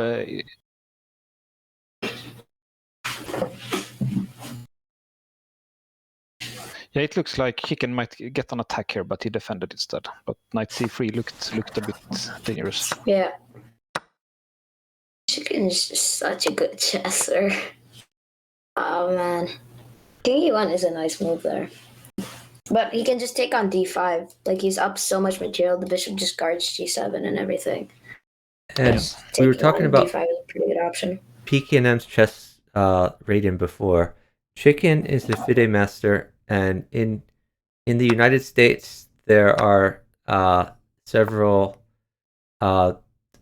S2: Yeah, it looks like Chicken might get an attack here, but he defended instead. But Knight C3 looked a bit dangerous.
S3: Yeah. Chicken is just such a good chesser. Oh man. King E1 is a nice move there. But he can just take on D5. Like he's up so much material, the bishop just guards G7 and everything.
S1: And
S2: Yes.
S1: we were talking about
S3: D5 is a pretty good option.
S1: PKNM's chess rating before. Chicken is the FIDE master, and in the United States there are several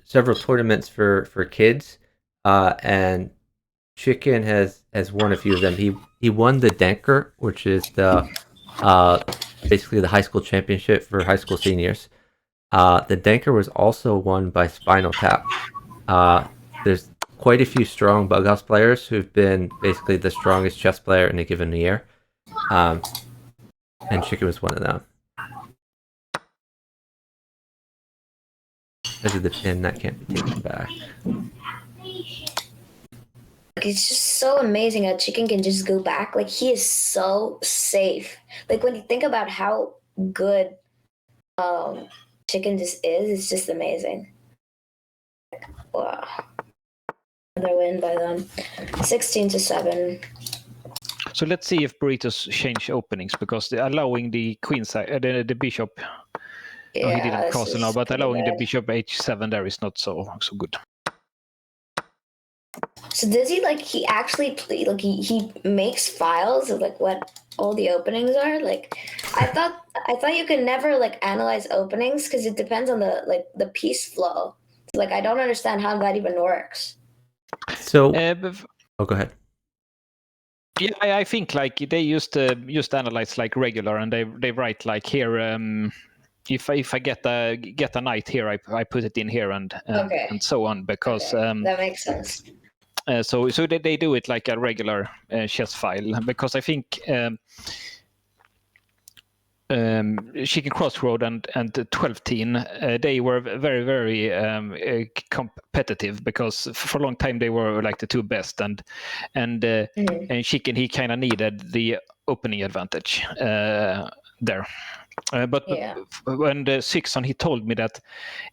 S1: tournaments for kids, and Chicken has won a few of them. He won the Danker, which is the basically the high school championship for high school seniors. The Danker was also won by Spinal Tap. There's quite a few strong bughouse players who've been basically the strongest chess player in a given year, and Chicken was one of them. Because of the pin, that can't be taken back.
S3: It's just so amazing how Chicken can just go back. Like he is so safe. Like when you think about how good Chicken just is, it's just amazing. Wow. Another win by them. 16-7.
S2: So let's see if burritos change openings, because allowing the queen side, the bishop.
S3: Yeah,
S2: He didn't
S3: this
S2: castle
S3: is
S2: now, but
S3: pretty
S2: allowing the
S3: bad.
S2: bishop h7 there is not so good.
S3: So does he he actually play, he makes files of what all the openings are? Like I thought you could never analyze openings because it depends on the piece flow. So, I don't understand how that even works.
S1: So go ahead.
S2: Yeah, I think they used to analyze regular, and they write here. If I get a knight here, I put it in here and so on, because
S3: that makes sense.
S2: So they do it like a regular chess file, because I think Chicken Crossroad and 12 Teen, they were very, very competitive, because for a long time they were the two best, and Chicken, he kind of needed the opening advantage there. But when the Sixon, he told me that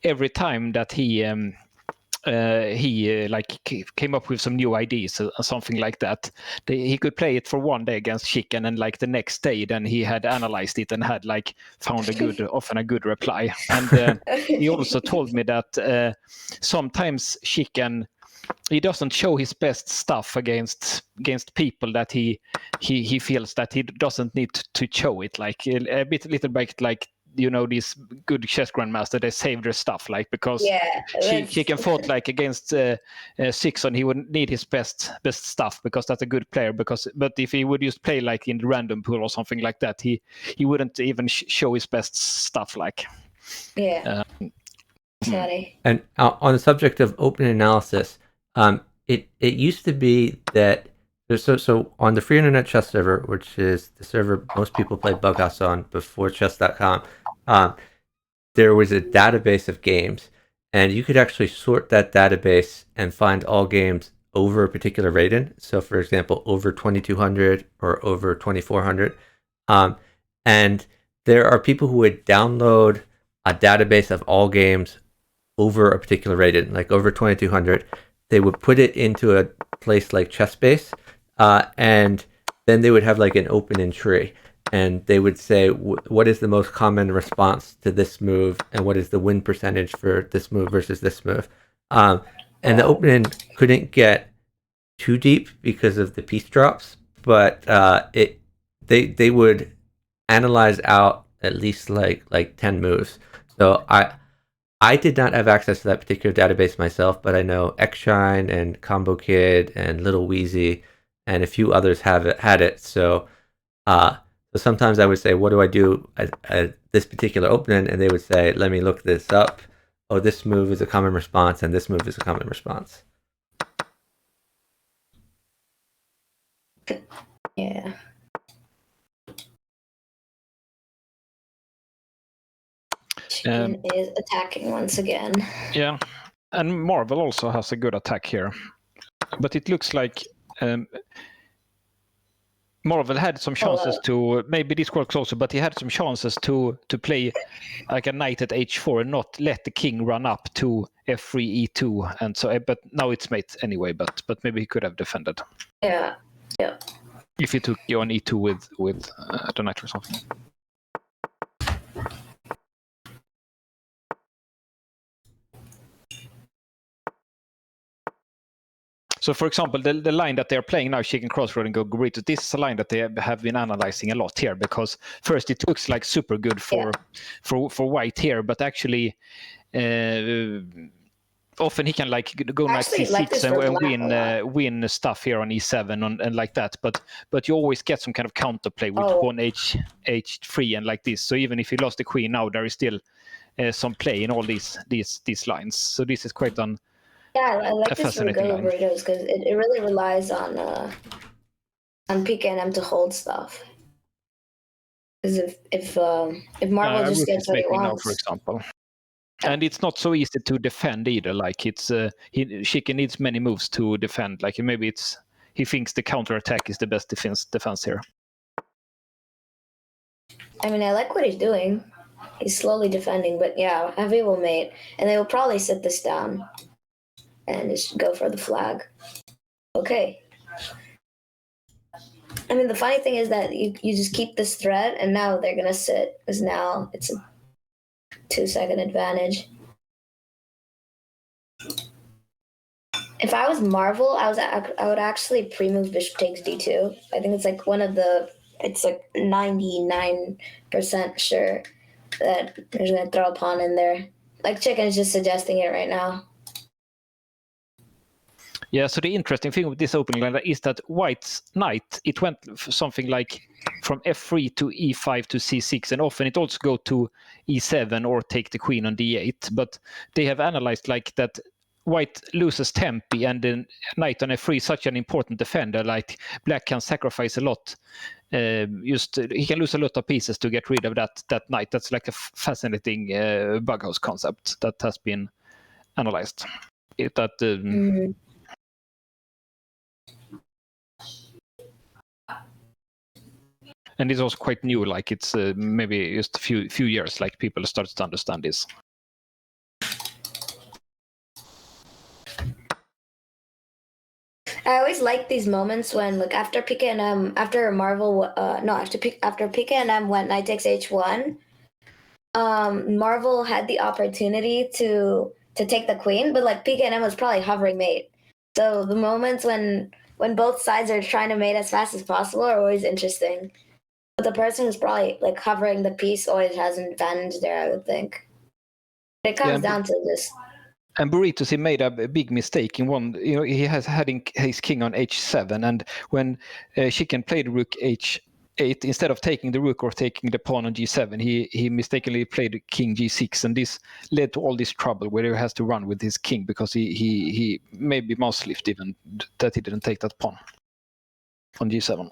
S2: every time that he came up with some new ideas or something like that, he could play it for one day against Chicken, and the next day then he had analyzed it and had found often a good reply. And he also told me that sometimes Chicken, he doesn't show his best stuff against people that he feels that he doesn't need to show it, little bit these good chess grandmaster, they save their stuff, because Chicken fought against Sixon, he wouldn't need his best stuff, because that's a good player, but if he would just play in the random pool or something like that, he wouldn't even show his best stuff
S3: Sorry.
S1: And on the subject of open analysis, it used to be that so on the free internet chess server, which is the server most people play bughouse on before chess.com, there was a database of games, and you could actually sort that database and find all games over a particular rating. So, for example, over 2200 or over 2400. And there are people who would download a database of all games over a particular rating, like over 2200. They would put it into a place like ChessBase, and then they would have an open tree, and they would say what is the most common response to this move, and what is the win percentage for this move versus this move. And the opening couldn't get too deep because of the piece drops, but they would analyze out at least 10 moves. So I did not have access to that particular database myself, but I know Xshine and Combo Kid and Little Wheezy and a few others had it. So sometimes I would say, what do I do at this particular opening? And they would say, let me look this up. Oh, this move is a common response, and this move is a common response.
S3: Yeah. Chicken is attacking once again.
S2: Yeah, and Marvel also has a good attack here, but it looks like Marvel had some chances to, maybe this works also, but he had some chances to play like a knight at h4 and not let the king run up to f3, e2, and so. But now it's mate anyway. But maybe he could have defended.
S3: Yeah.
S2: If he took you on e2 with the knight or something. So, for example, the line that they're playing now, chicken crossroad and go burrito, this is a line that they have been analyzing a lot here, because first it looks like super good for white here, but actually often he can like go knight c6 and win stuff here on e7 and like that, but you always get some kind of counterplay with pawn h3 and like this. So even if he lost the queen now, there is still some play in all these lines. So this is quite I
S3: like this for go burritos because it really relies on PKM to hold stuff. Because if Marvel just gets what he wants,
S2: for example. And it's not so easy to defend either. Like it's Chicken needs many moves to defend. Like maybe he thinks the counterattack is the best defense here.
S3: I mean, I like what he's doing. He's slowly defending, but yeah, heavy will mate, and they will probably sit this down and just go for the flag. Okay. I mean, the funny thing is that you just keep this thread, and now they're gonna sit, because now it's a 2-second advantage. If I was Marvel, I would actually pre-move bishop takes d2. I think it's like it's like 99% sure that they're just gonna throw a pawn in there. Like Chicken is just suggesting it right now.
S2: Yeah, so the interesting thing with this opening line is that white's knight, it went something like from f3 to e5 to c6, and often it also go to e7 or take the queen on d8. But they have analyzed like that white loses tempi, and the knight on f3 is such an important defender. Like black can sacrifice a lot. He can lose a lot of pieces to get rid of that knight. That's like a fascinating bughouse concept that has been analyzed. And it's also quite new, like it's maybe just a few years, like people start to understand this.
S3: I always like these moments when, like, after PKM, after PKM went knight takes h1, Marvel had the opportunity to take the queen, but like PKM was probably hovering mate. So the moments when both sides are trying to mate as fast as possible are always interesting. But the person who's probably like hovering the piece always has an advantage there, I would think. It comes down to this.
S2: And Burritos, he made a big mistake in one. He has had his king on h7, and when Chicken played rook h8, instead of taking the rook or taking the pawn on g7, he mistakenly played king g6, and this led to all this trouble where he has to run with his king because he maybe mouse lift even that he didn't take that pawn on g7.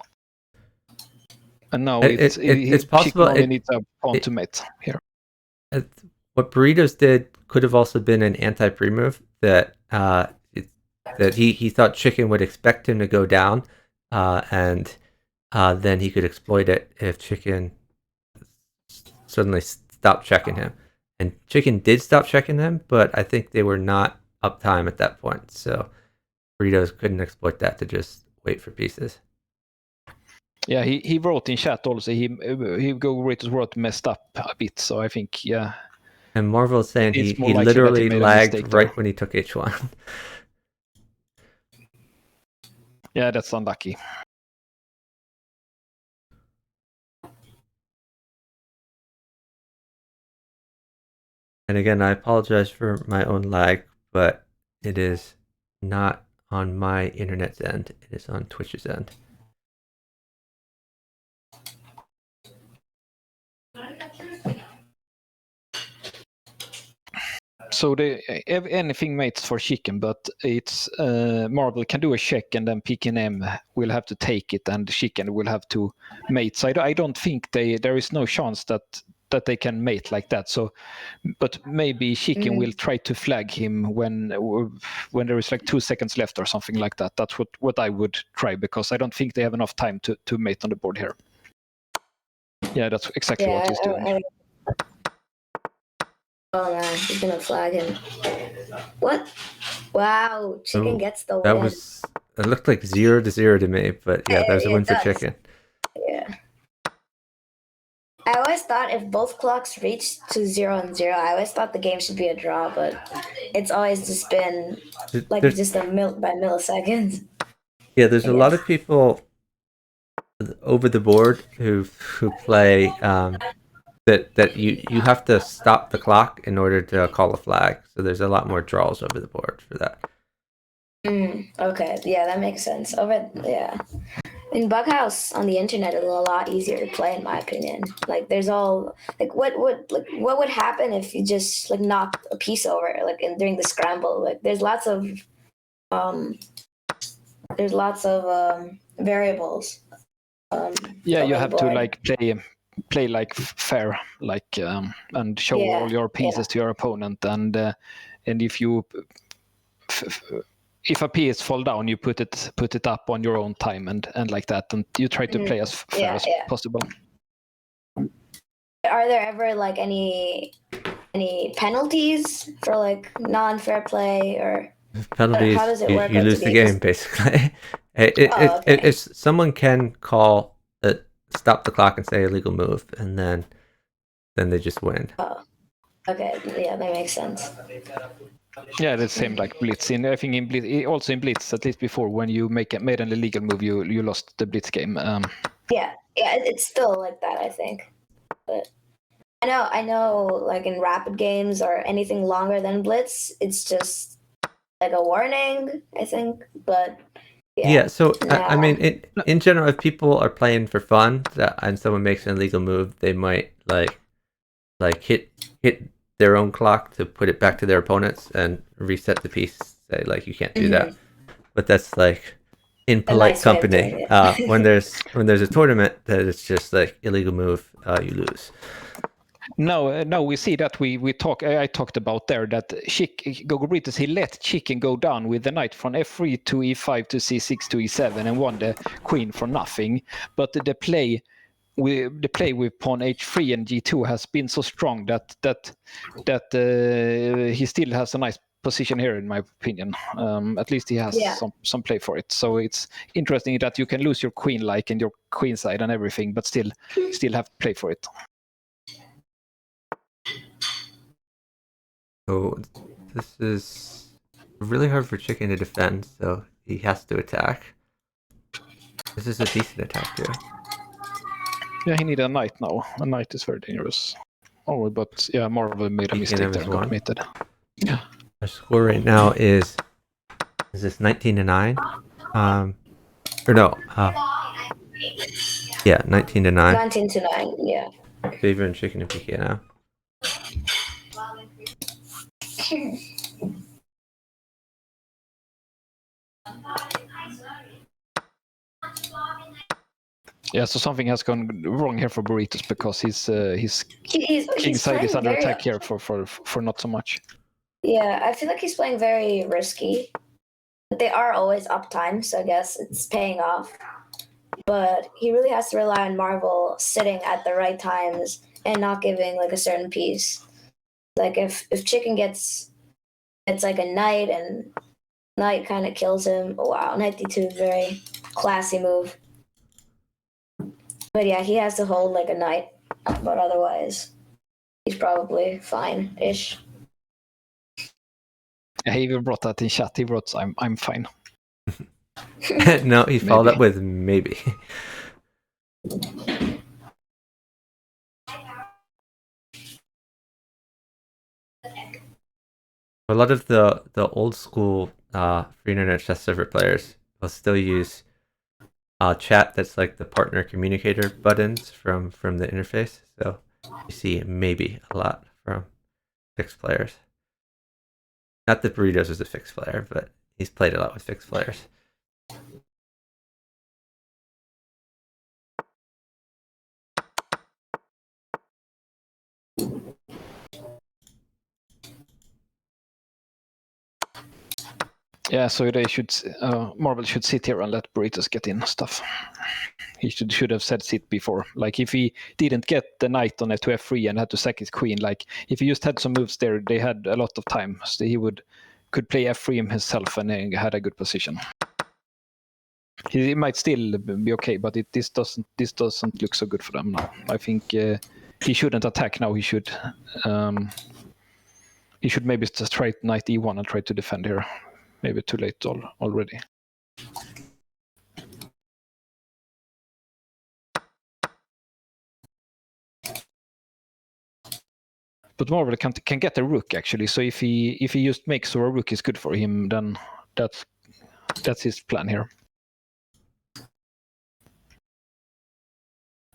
S2: And now it's possible only needs a pawn to mate here.
S1: What Burritos did could have also been an anti-pre-move that he thought Chicken would expect him to go down, and then he could exploit it if Chicken suddenly stopped checking him. And Chicken did stop checking him, but I think they were not up time at that point, so Burritos couldn't exploit that to just wait for pieces.
S2: Yeah, he wrote in chat also. He Burritos wrote messed up a bit, so I think
S1: And Marvel is saying he literally lagged right when he took h1.
S2: Yeah, that's unlucky.
S1: And again, I apologize for my own lag, but it is not on my internet's end. It is on Twitch's end.
S2: So anything mates for Chicken, but it's Marvel can do a check, and then PKM will have to take it, and Chicken will have to mate. So I don't think there is no chance that that they can mate like that. So, but maybe Chicken will try to flag him when there is like 2 seconds left or something like that. That's what I would try, because I don't think they have enough time to mate on the board here. Yeah, that's exactly what he's doing.
S3: Oh man, he's gonna flag him. What? Wow, Chicken gets the win.
S1: It looked like 0-0 to me, but yeah, there's a win for Chicken.
S3: Yeah. I always thought if both clocks reached to 0-0, I always thought the game should be a draw, but it's always just been like just a by milliseconds.
S1: Yeah, there's a lot of people over the board who play that you have to stop the clock in order to call a flag. So there's a lot more draws over the board for that.
S3: Okay, yeah, that makes sense. In Bughouse on the internet, it's a lot easier to play, in my opinion. Like, there's all like what would happen if you just like knocked a piece over like during the scramble? Like, there's lots of variables.
S2: Yeah, you have to like play like fair, like and show all your pieces to your opponent, and if you if a piece fall down, you put it up on your own time and like that, and you try to play as fair as possible.
S3: Are there ever like any penalties for like non-fair play or
S1: penalties?
S3: How does it work?
S1: You lose the game basically. If someone can call it, stop the clock and say illegal move, and then they just win.
S3: Oh, okay, yeah, that makes sense.
S2: Yeah, the same like Blitz. I think in Blitz, also in Blitz, at least before, when you made an illegal move, you lost the Blitz game.
S3: Yeah, it's still like that, I think. But I know, like in rapid games or anything longer than Blitz, it's just like a warning, I think. But
S1: yeah. So I mean, in general, if people are playing for fun and someone makes an illegal move, they might like hit their own clock to put it back to their opponents and reset the piece. Say like you can't do that, but that's like in polite company. When there's a tournament that it's just like illegal move, you lose.
S2: No, we see that I talked about there that Gogobritas, he let Chicken go down with the knight from f3 to e5 to c6 to e7 and won the queen for nothing. But the play with pawn h3 and g2 has been so strong that he still has a nice position here, in my opinion. At least he has some play for it. So it's interesting that you can lose your queen and your queen side and everything, but still have play for it.
S1: So this is really hard for Chicken to defend, so he has to attack. This is a decent attack too.
S2: Yeah, he needs a knight now. A knight is very dangerous. Oh, but yeah, Marvel made a mistake there and got mated. Yeah.
S1: Our score right now is this 19-9? Or no? Yeah, 19-9.
S3: 19-9. Yeah.
S1: Favoring Chicken and PK now.
S2: Yeah, so something has gone wrong here for Burritos, because his king side is under attack here for not so much.
S3: Yeah, I feel like he's playing very risky. But they are always up time, so I guess it's paying off. But he really has to rely on Marvel sitting at the right times and not giving like a certain piece. Like if Chicken gets like a knight and knight kind of kills him. Oh, wow, knight d2 is very classy move. But yeah, he has to hold like a knight, but otherwise he's probably fine-ish.
S2: Yeah, he even brought that in chat. He wrote, "I'm fine."
S1: No, he followed up with maybe. A lot of the old school free internet chess server players will still use chat that's like the partner communicator buttons from the interface. So you see maybe a lot from fixed players. Not that Burritos is a fixed player, but he's played a lot with fixed players.
S2: Yeah, so they should Marvel should sit here and let Burritos get in stuff. He should have said sit before. Like if he didn't get the knight on to f3 and had to sack his queen, like if he just had some moves there, they had a lot of time. So he could play f3 himself and had a good position. He might still be okay, but this doesn't look so good for them now. I think he shouldn't attack now. He should maybe just try knight e1 and try to defend here. Maybe too late already. But Marvel can get a rook actually. So if he just makes sure a rook is good for him, then that's his plan here.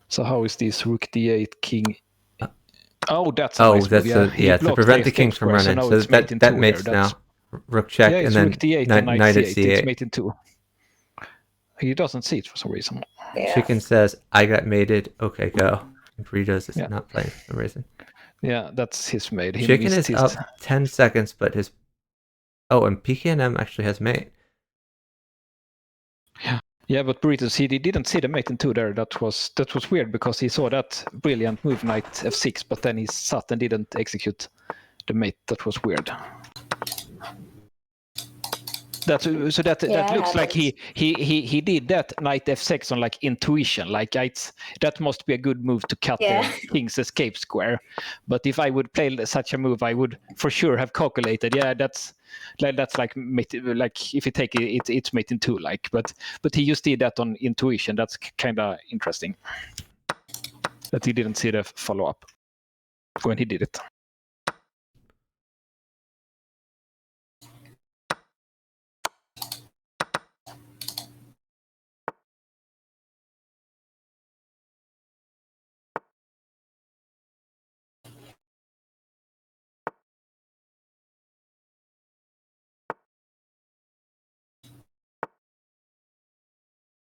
S2: So how is this rook d8 king? Oh, that's a nice
S1: that's
S2: move.
S1: to prevent the kings from running. So that mates now. Rook check,
S2: yeah,
S1: and then
S2: rook d8 and knight c8. It's mate in 2. He doesn't see it for some reason.
S3: Yeah.
S1: Chicken says, "I got mated. Okay, go." And Burritos is not playing for some reason.
S2: Yeah, that's his mate.
S1: Chicken is up 10 seconds, but his and PKNM actually has mate.
S2: Yeah, but Burritos, he didn't see the mate in 2 there. That was weird because he saw that brilliant move knight f6, but then he sat and didn't execute the mate. That was weird. That looks like he did that knight f6 on like intuition. Like that must be a good move to cut the king's escape square. But if I would play such a move, I would for sure have calculated. Yeah, that's like if you take it, it's mate in 2. Like, but he just did that on intuition. That's kind of interesting. That he didn't see the follow up when he did it.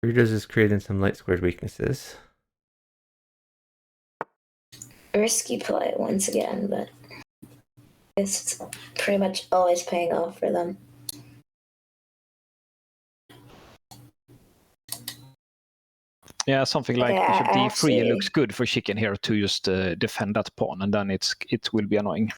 S1: Burritos is creating some light squared weaknesses.
S3: Risky play once again, but it's pretty much always paying off for them.
S2: Yeah, something like bishop d3 looks good for chicken here to just defend that pawn, and then it will be annoying.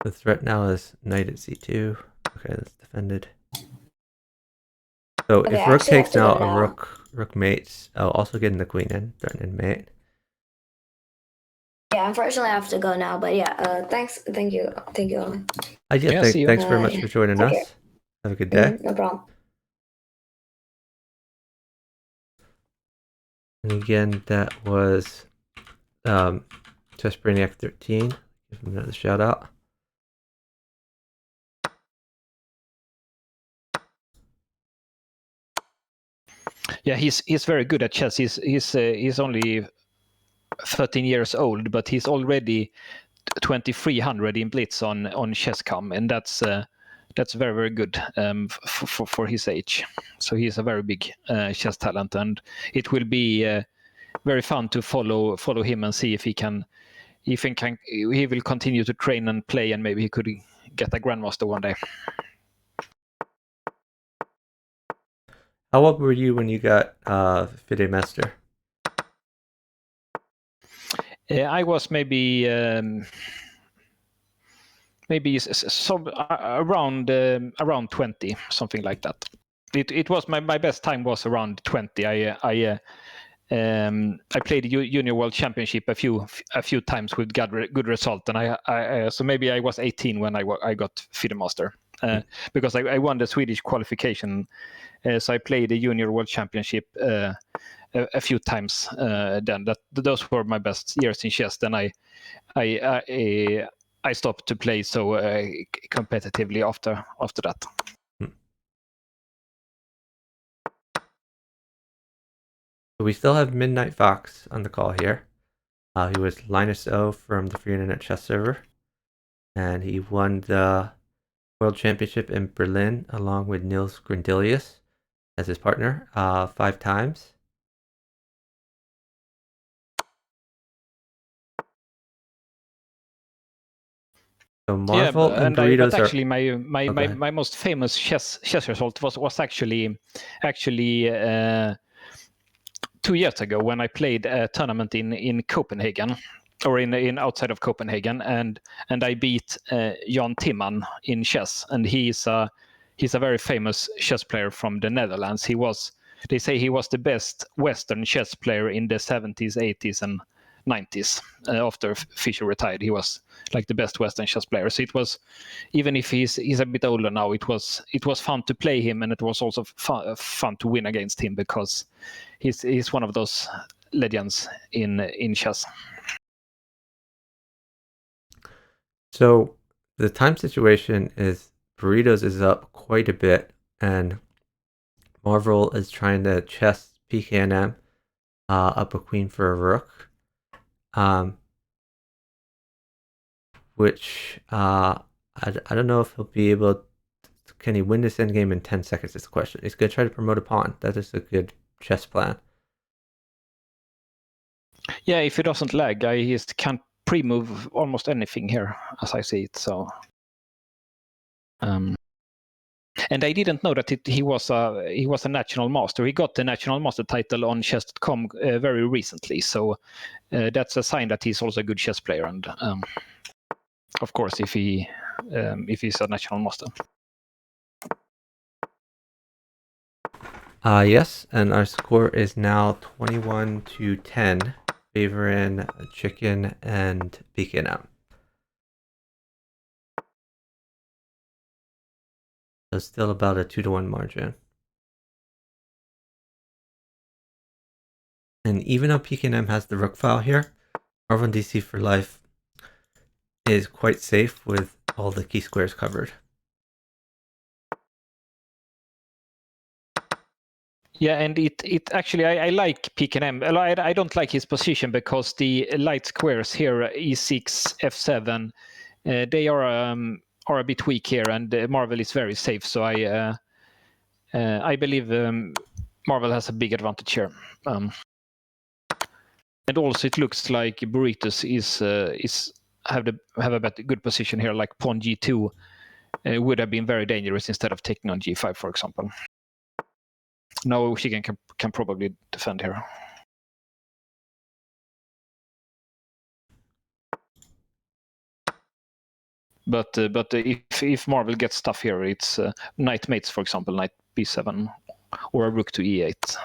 S1: The threat now is knight at c2. Okay, that's defended. So if rook takes now, a rook mates. Oh, also getting the queen in, threatening mate.
S3: Yeah, unfortunately I have to go now, but yeah, thank you all.
S1: Thanks very much for joining us. Have a good day.
S3: No problem.
S1: And again, that was Chess Brainiac 13. Give him another shout out.
S2: Yeah, he's very good at chess. He's only 13 years old, but he's already 2300 in blitz on chess.com, and that's very, very good for his age. So he's a very big chess talent, and it will be very fun to follow him and see if he will continue to train and play, and maybe he could get a grandmaster one day.
S1: How old were you when you got FIDE Master?
S2: I was maybe around 20, something like that. It was my best time was around 20. I played the Junior World Championship a few times with good result, and I so maybe I was 18 when I got FIDE Master. Because I won the Swedish qualification, so I played the Junior World Championship a few times. Then those were my best years in chess. Then I stopped to play so competitively after that.
S1: So we still have Midnight Fox on the call here. He was Linus O from the Free Internet Chess server, and he won the World Championship in Berlin along with Niels Grandelius as his partner 5 times. So Marvel and
S2: but
S1: Burritos are.
S2: actually
S1: Okay.
S2: my most famous chess result was actually 2 years ago when I played a tournament in Copenhagen, or in outside of Copenhagen, and I beat Jan Timman in chess, and he's a very famous chess player from the Netherlands. They say he was the best Western chess player in the 70s, 80s, and 90s. After Fischer retired, he was like the best Western chess player. So it was, even if he's a bit older now, it was fun to play him, and it was also fun to win against him, because he's one of those legends in chess.
S1: So the time situation is Burritos is up quite a bit, and Marvel is trying to chess PKNM up a queen for a rook, which I don't know if he'll be able to, can he win this endgame in 10 seconds is the question. He's going to try to promote a pawn. That is a good chess plan.
S2: Yeah, if he doesn't lag, he can pre-move almost anything here, as I see it. So, and I didn't know that he was a national master. He got the national master title on chess.com very recently. So that's a sign that he's also a good chess player. And of course, if he's a national master.
S1: Yes, and our score is now 21-10, favoring Chicken and PKNM. So still about a 2-1 margin. And even though PKNM has the rook file here, Marvel DC for life is quite safe with all the key squares covered.
S2: Yeah, and it actually, I like PKNM. I don't like his position, because the light squares here, e6, f7, they are a bit weak here, and Marvel is very safe. So I believe Marvel has a big advantage here. And also, it looks like Burritos have a good position here, like pawn g2 would have been very dangerous instead of taking on g5, for example. No, Chicken can probably defend here. But if Marvel gets stuff here, it's knight mates, for example, knight b7, or a rook to e8.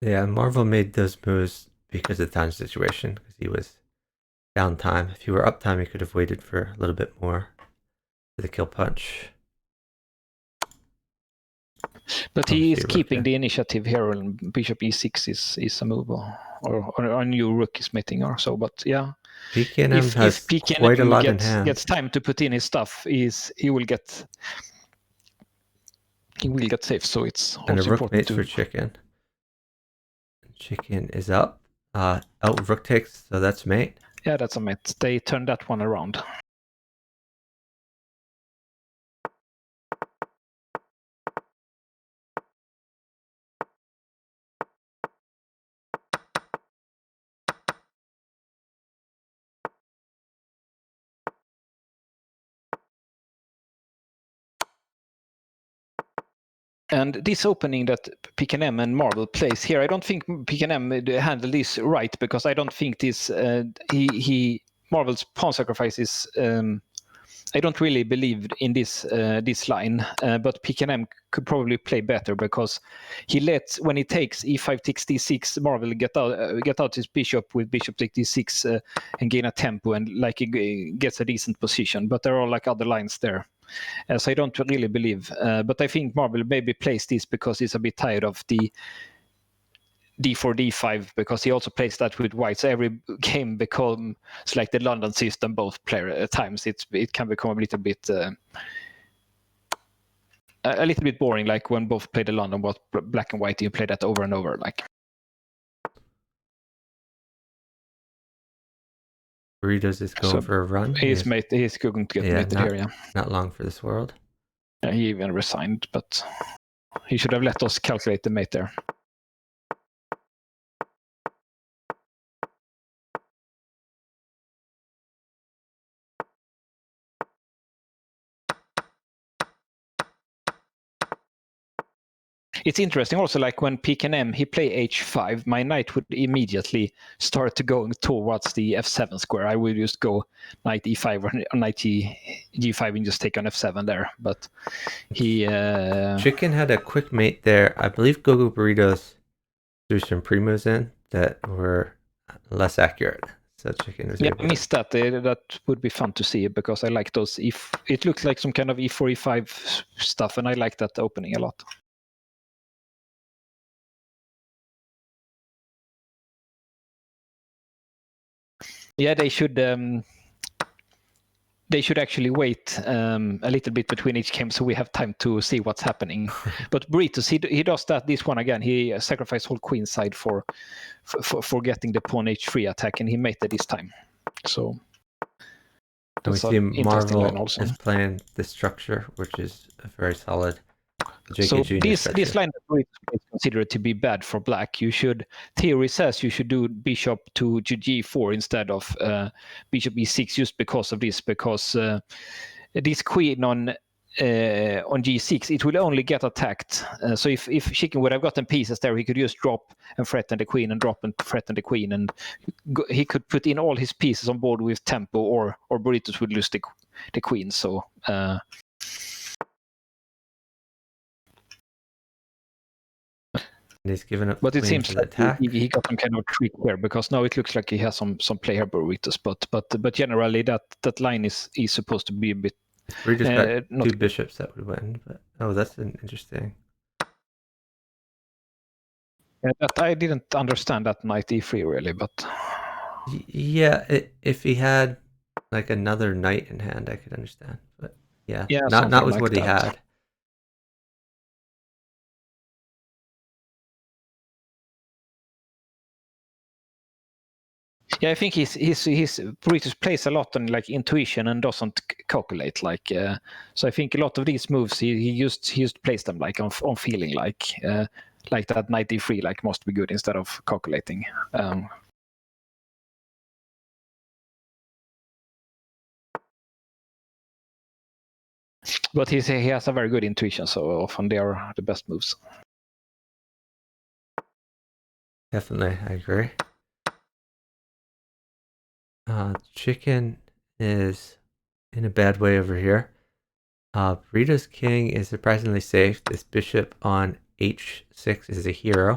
S1: Yeah, Marvel made those moves because of the time situation, because he was down time. If he were up time, he could have waited for a little bit more for the kill punch.
S2: But he is keeping the initiative here, and bishop e6 is a move, or a new rook is mating or so. But yeah,
S1: PKNM has quite a lot in hand.
S2: Gets time to put in his stuff, he will get safe. So it's also
S1: and a rook
S2: important
S1: mates for Chicken. Chicken is up. Rook takes, so that's mate.
S2: Yeah, that's a mate. They turned that one around. And this opening that PKNM and Marvel plays here, I don't think PKNM handled this right, because I don't think this Marvel's pawn sacrifice is. I don't really believe in this line, but PKNM could probably play better, because he lets, when he takes e5 takes d6, Marvel get out his bishop with bishop takes d6 and gain a tempo, and like he gets a decent position. But there are like other lines there. So I don't really believe, but I think Marvel maybe plays this because he's a bit tired of the d4, d5, because he also plays that with white. So every game becomes like the London system, both player times. It can become a little bit boring, like when both play the London, both black and white. You play that over and over, like.
S1: Burritos is going for a run.
S2: He's going to get mated here, yeah.
S1: Not long for this world.
S2: Yeah, he even resigned, but he should have let us calculate the mate there. It's interesting also, like when Peek and M, he play h5, my knight would immediately start to go towards the f7 square. I would just go knight e5 or knight g5 and just take on f7 there. But he...
S1: Chicken had a quick mate there. I believe Gogo Burritos threw some primos in that were less accurate. So Chicken was able
S2: I missed that. That would be fun to see because I like those. If it looks like some kind of e4, e5 stuff, and I like that opening a lot. Yeah, they should actually wait a little bit between each game so we have time to see what's happening. But Burritos, he does this one again. He sacrificed whole queen side for getting the pawn h3 attack, and he made it this time. So
S1: and we
S2: that's
S1: see
S2: an interesting line
S1: Marvel
S2: also.
S1: is playing the structure, which is a very solid JK
S2: So
S1: Junior structure.
S2: this line is considered to be bad for black. You should, theory says you should do bishop to g4 instead of bishop e6, just because of this, because this queen on g6, it will only get attacked. So if Chicken would have gotten pieces there, he could just drop and threaten the queen and drop and threaten the queen, and he could put in all his pieces on board with tempo, or Burritos would lose the queen. So
S1: and he's given up.
S2: But it seems like
S1: attack.
S2: he got some kind of trick there, because now it looks like he has some play here, Burritos. But generally that line is supposed to be a bit.
S1: Burritos got 2 bishops that would win. But that's an interesting.
S2: That I didn't understand that knight e3 really, but
S1: yeah, if he had like another knight in hand, I could understand. But yeah, not with
S2: like
S1: what he had.
S2: Yeah, I think his Burritos plays a lot on like intuition and doesn't calculate. Like so, I think a lot of these moves he just plays them like on feeling, like that knight e3 like must be good instead of calculating. But he has a very good intuition, so often they are the best moves.
S1: Definitely, I agree. Chicken is in a bad way over here. Burritos King is surprisingly safe. This bishop on h6 is a hero,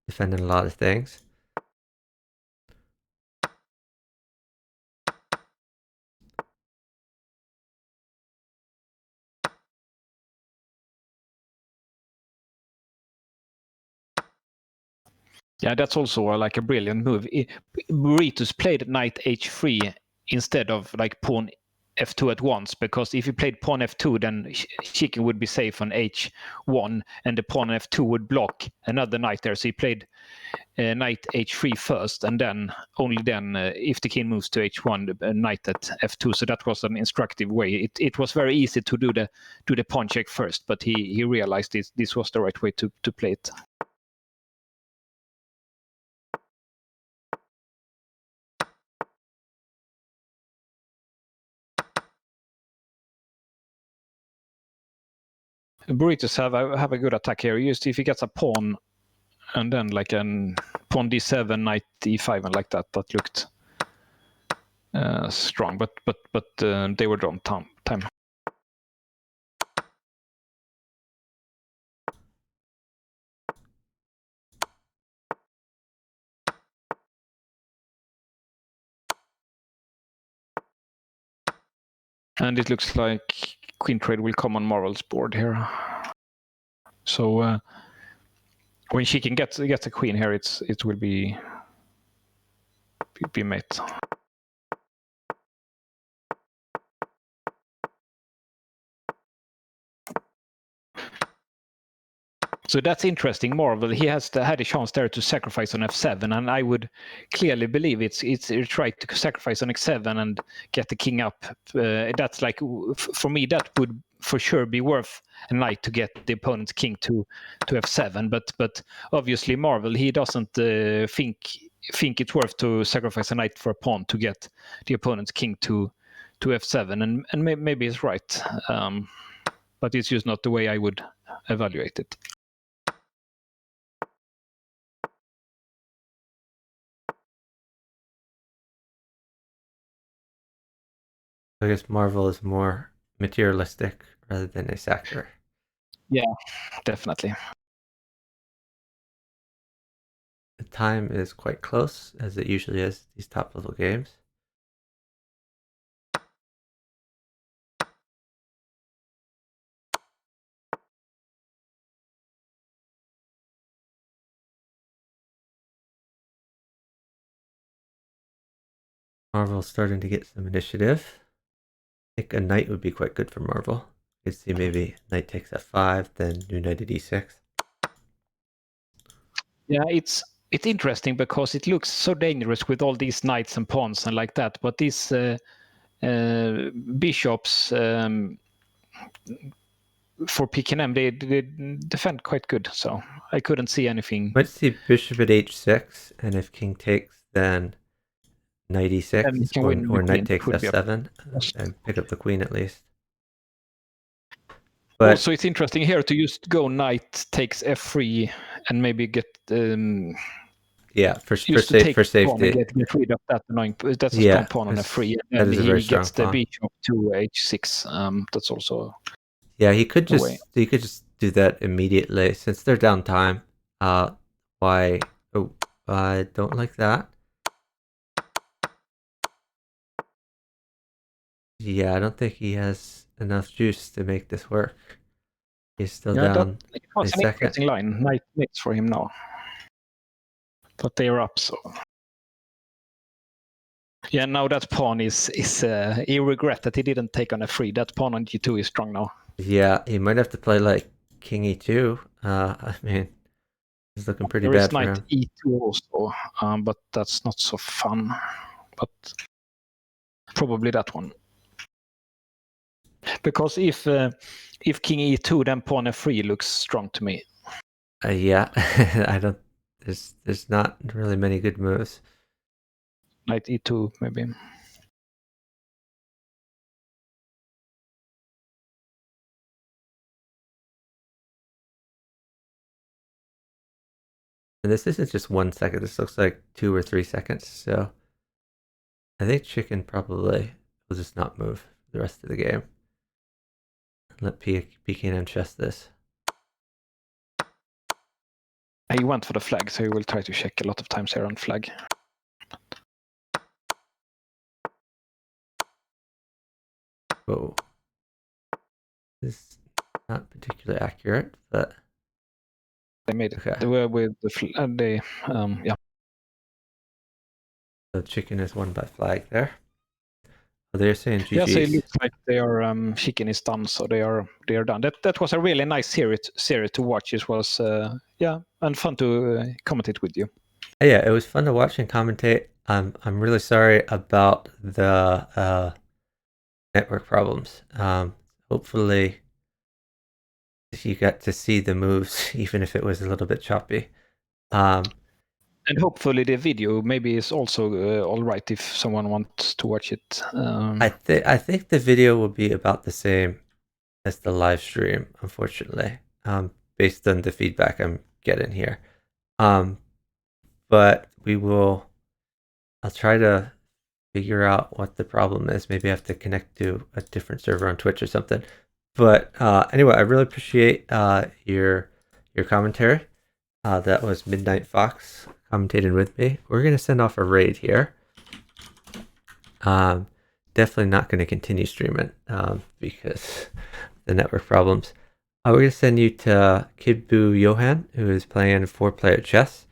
S1: defending a lot of things.
S2: Yeah, that's also like a brilliant move. Burritos played knight h3 instead of like pawn f2 at once, because if he played pawn f2, then Chicken would be safe on h1, and the pawn f2 would block another knight there. So he played knight h3 first, and then only then, if the king moves to h1, knight at f2. So that was an instructive way. It was very easy to do the pawn check first, but he realized this was the right way to play it. Burritos have a good attack here. Just if he gets a pawn and then like an pawn d7, knight e5, and like that looked strong. But they were drawn time. And it looks like queen trade will come on Marvel's board here. So when she can get a queen here, it will be mate. So that's interesting. Marvel, he has had a chance there to sacrifice on f7, and I would clearly believe it's right to sacrifice on x7 and get the king up. That's like, for me, that would for sure be worth a knight to get the opponent's king to f7. But obviously Marvel, he doesn't think it's worth to sacrifice a knight for a pawn to get the opponent's king to f7, and maybe he's right. But it's just not the way I would evaluate it.
S1: I guess Marvel is more materialistic rather than a sacker.
S2: Yeah, definitely.
S1: The time is quite close, as it usually is these top level games. Marvel's starting to get some initiative. I think a knight would be quite good for Marvel. You could see maybe knight takes f5, then new knight at e6.
S2: Yeah, it's interesting because it looks so dangerous with all these knights and pawns and like that. But these bishops for PKM, they defend quite good. So I couldn't see anything.
S1: Might see bishop at h6, and if king takes, then knight
S2: Then you
S1: e6,
S2: can win the
S1: or knight
S2: queen.
S1: takes
S2: Would be a
S1: f7, and pick up the queen at least. But
S2: also, it's interesting here to just go knight takes f3 and maybe get
S1: yeah, for
S2: just to take
S1: safety.
S2: pawn and get rid of that annoying. That's a
S1: Yeah,
S2: strong pawn on f3,
S1: that
S2: and
S1: is a
S2: then
S1: very
S2: he
S1: strong
S2: gets the
S1: pawn.
S2: bishop to h6. That's also
S1: Yeah, he could
S2: a way.
S1: just do that immediately since they're down time. Why? Oh, I don't like that. Yeah, I don't think he has enough juice to make this work. He's still down
S2: It was
S1: a
S2: an
S1: second.
S2: interesting line. Knight mix for him now, but they are up. So yeah, now that pawn is he regret that he didn't take on f3. That pawn on g2 is strong now.
S1: Yeah, he might have to play like king e2. I mean, it's looking pretty
S2: There
S1: bad
S2: is
S1: for
S2: knight
S1: him.
S2: e2 also, but that's not so fun. But probably that one. Because if king e2, then pawn f3 looks strong to me.
S1: Yeah, I don't. There's not really many good moves.
S2: Knight e2 maybe.
S1: And this isn't just 1 second. This looks like 2 or 3 seconds. So I think Chicken probably will just not move the rest of the game. Let PKN chess this.
S2: He went for the flag, so he will try to check a lot of times here on flag.
S1: Whoa. This is not particularly accurate, but
S2: They made it.
S1: okay.
S2: They were with the yeah.
S1: So Chicken is won by flag there. Oh, they're saying GG's.
S2: Yeah, so it looks like they are Chicken is done, so they are done. That was a really nice series to watch. It was and fun to commentate with you.
S1: Yeah, it was fun to watch and commentate. I'm really sorry about the network problems. Hopefully you got to see the moves, even if it was a little bit choppy.
S2: And hopefully the video maybe is also all right if someone wants to watch it.
S1: I think the video will be about the same as the live stream, unfortunately, based on the feedback I'm getting here. But I'll try to figure out what the problem is. Maybe I have to connect to a different server on Twitch or something. But anyway, I really appreciate your commentary. That was Midnight Fox commentating with me. We're gonna send off a raid here. Definitely not going to continue streaming because the network problems. We're going to send you to Kidbu Johan, who is playing 4-player chess,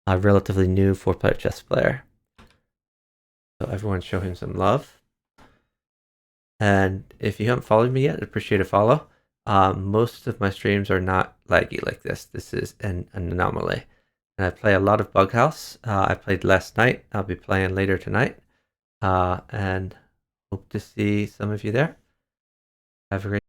S1: a relatively new 4-player chess player. So everyone show him some love. And if you haven't followed me yet, I'd appreciate a follow. Most of my streams are not laggy like this. This is an anomaly. And I play a lot of Bughouse. I played last night. I'll be playing later tonight. And hope to see some of you there. Have a great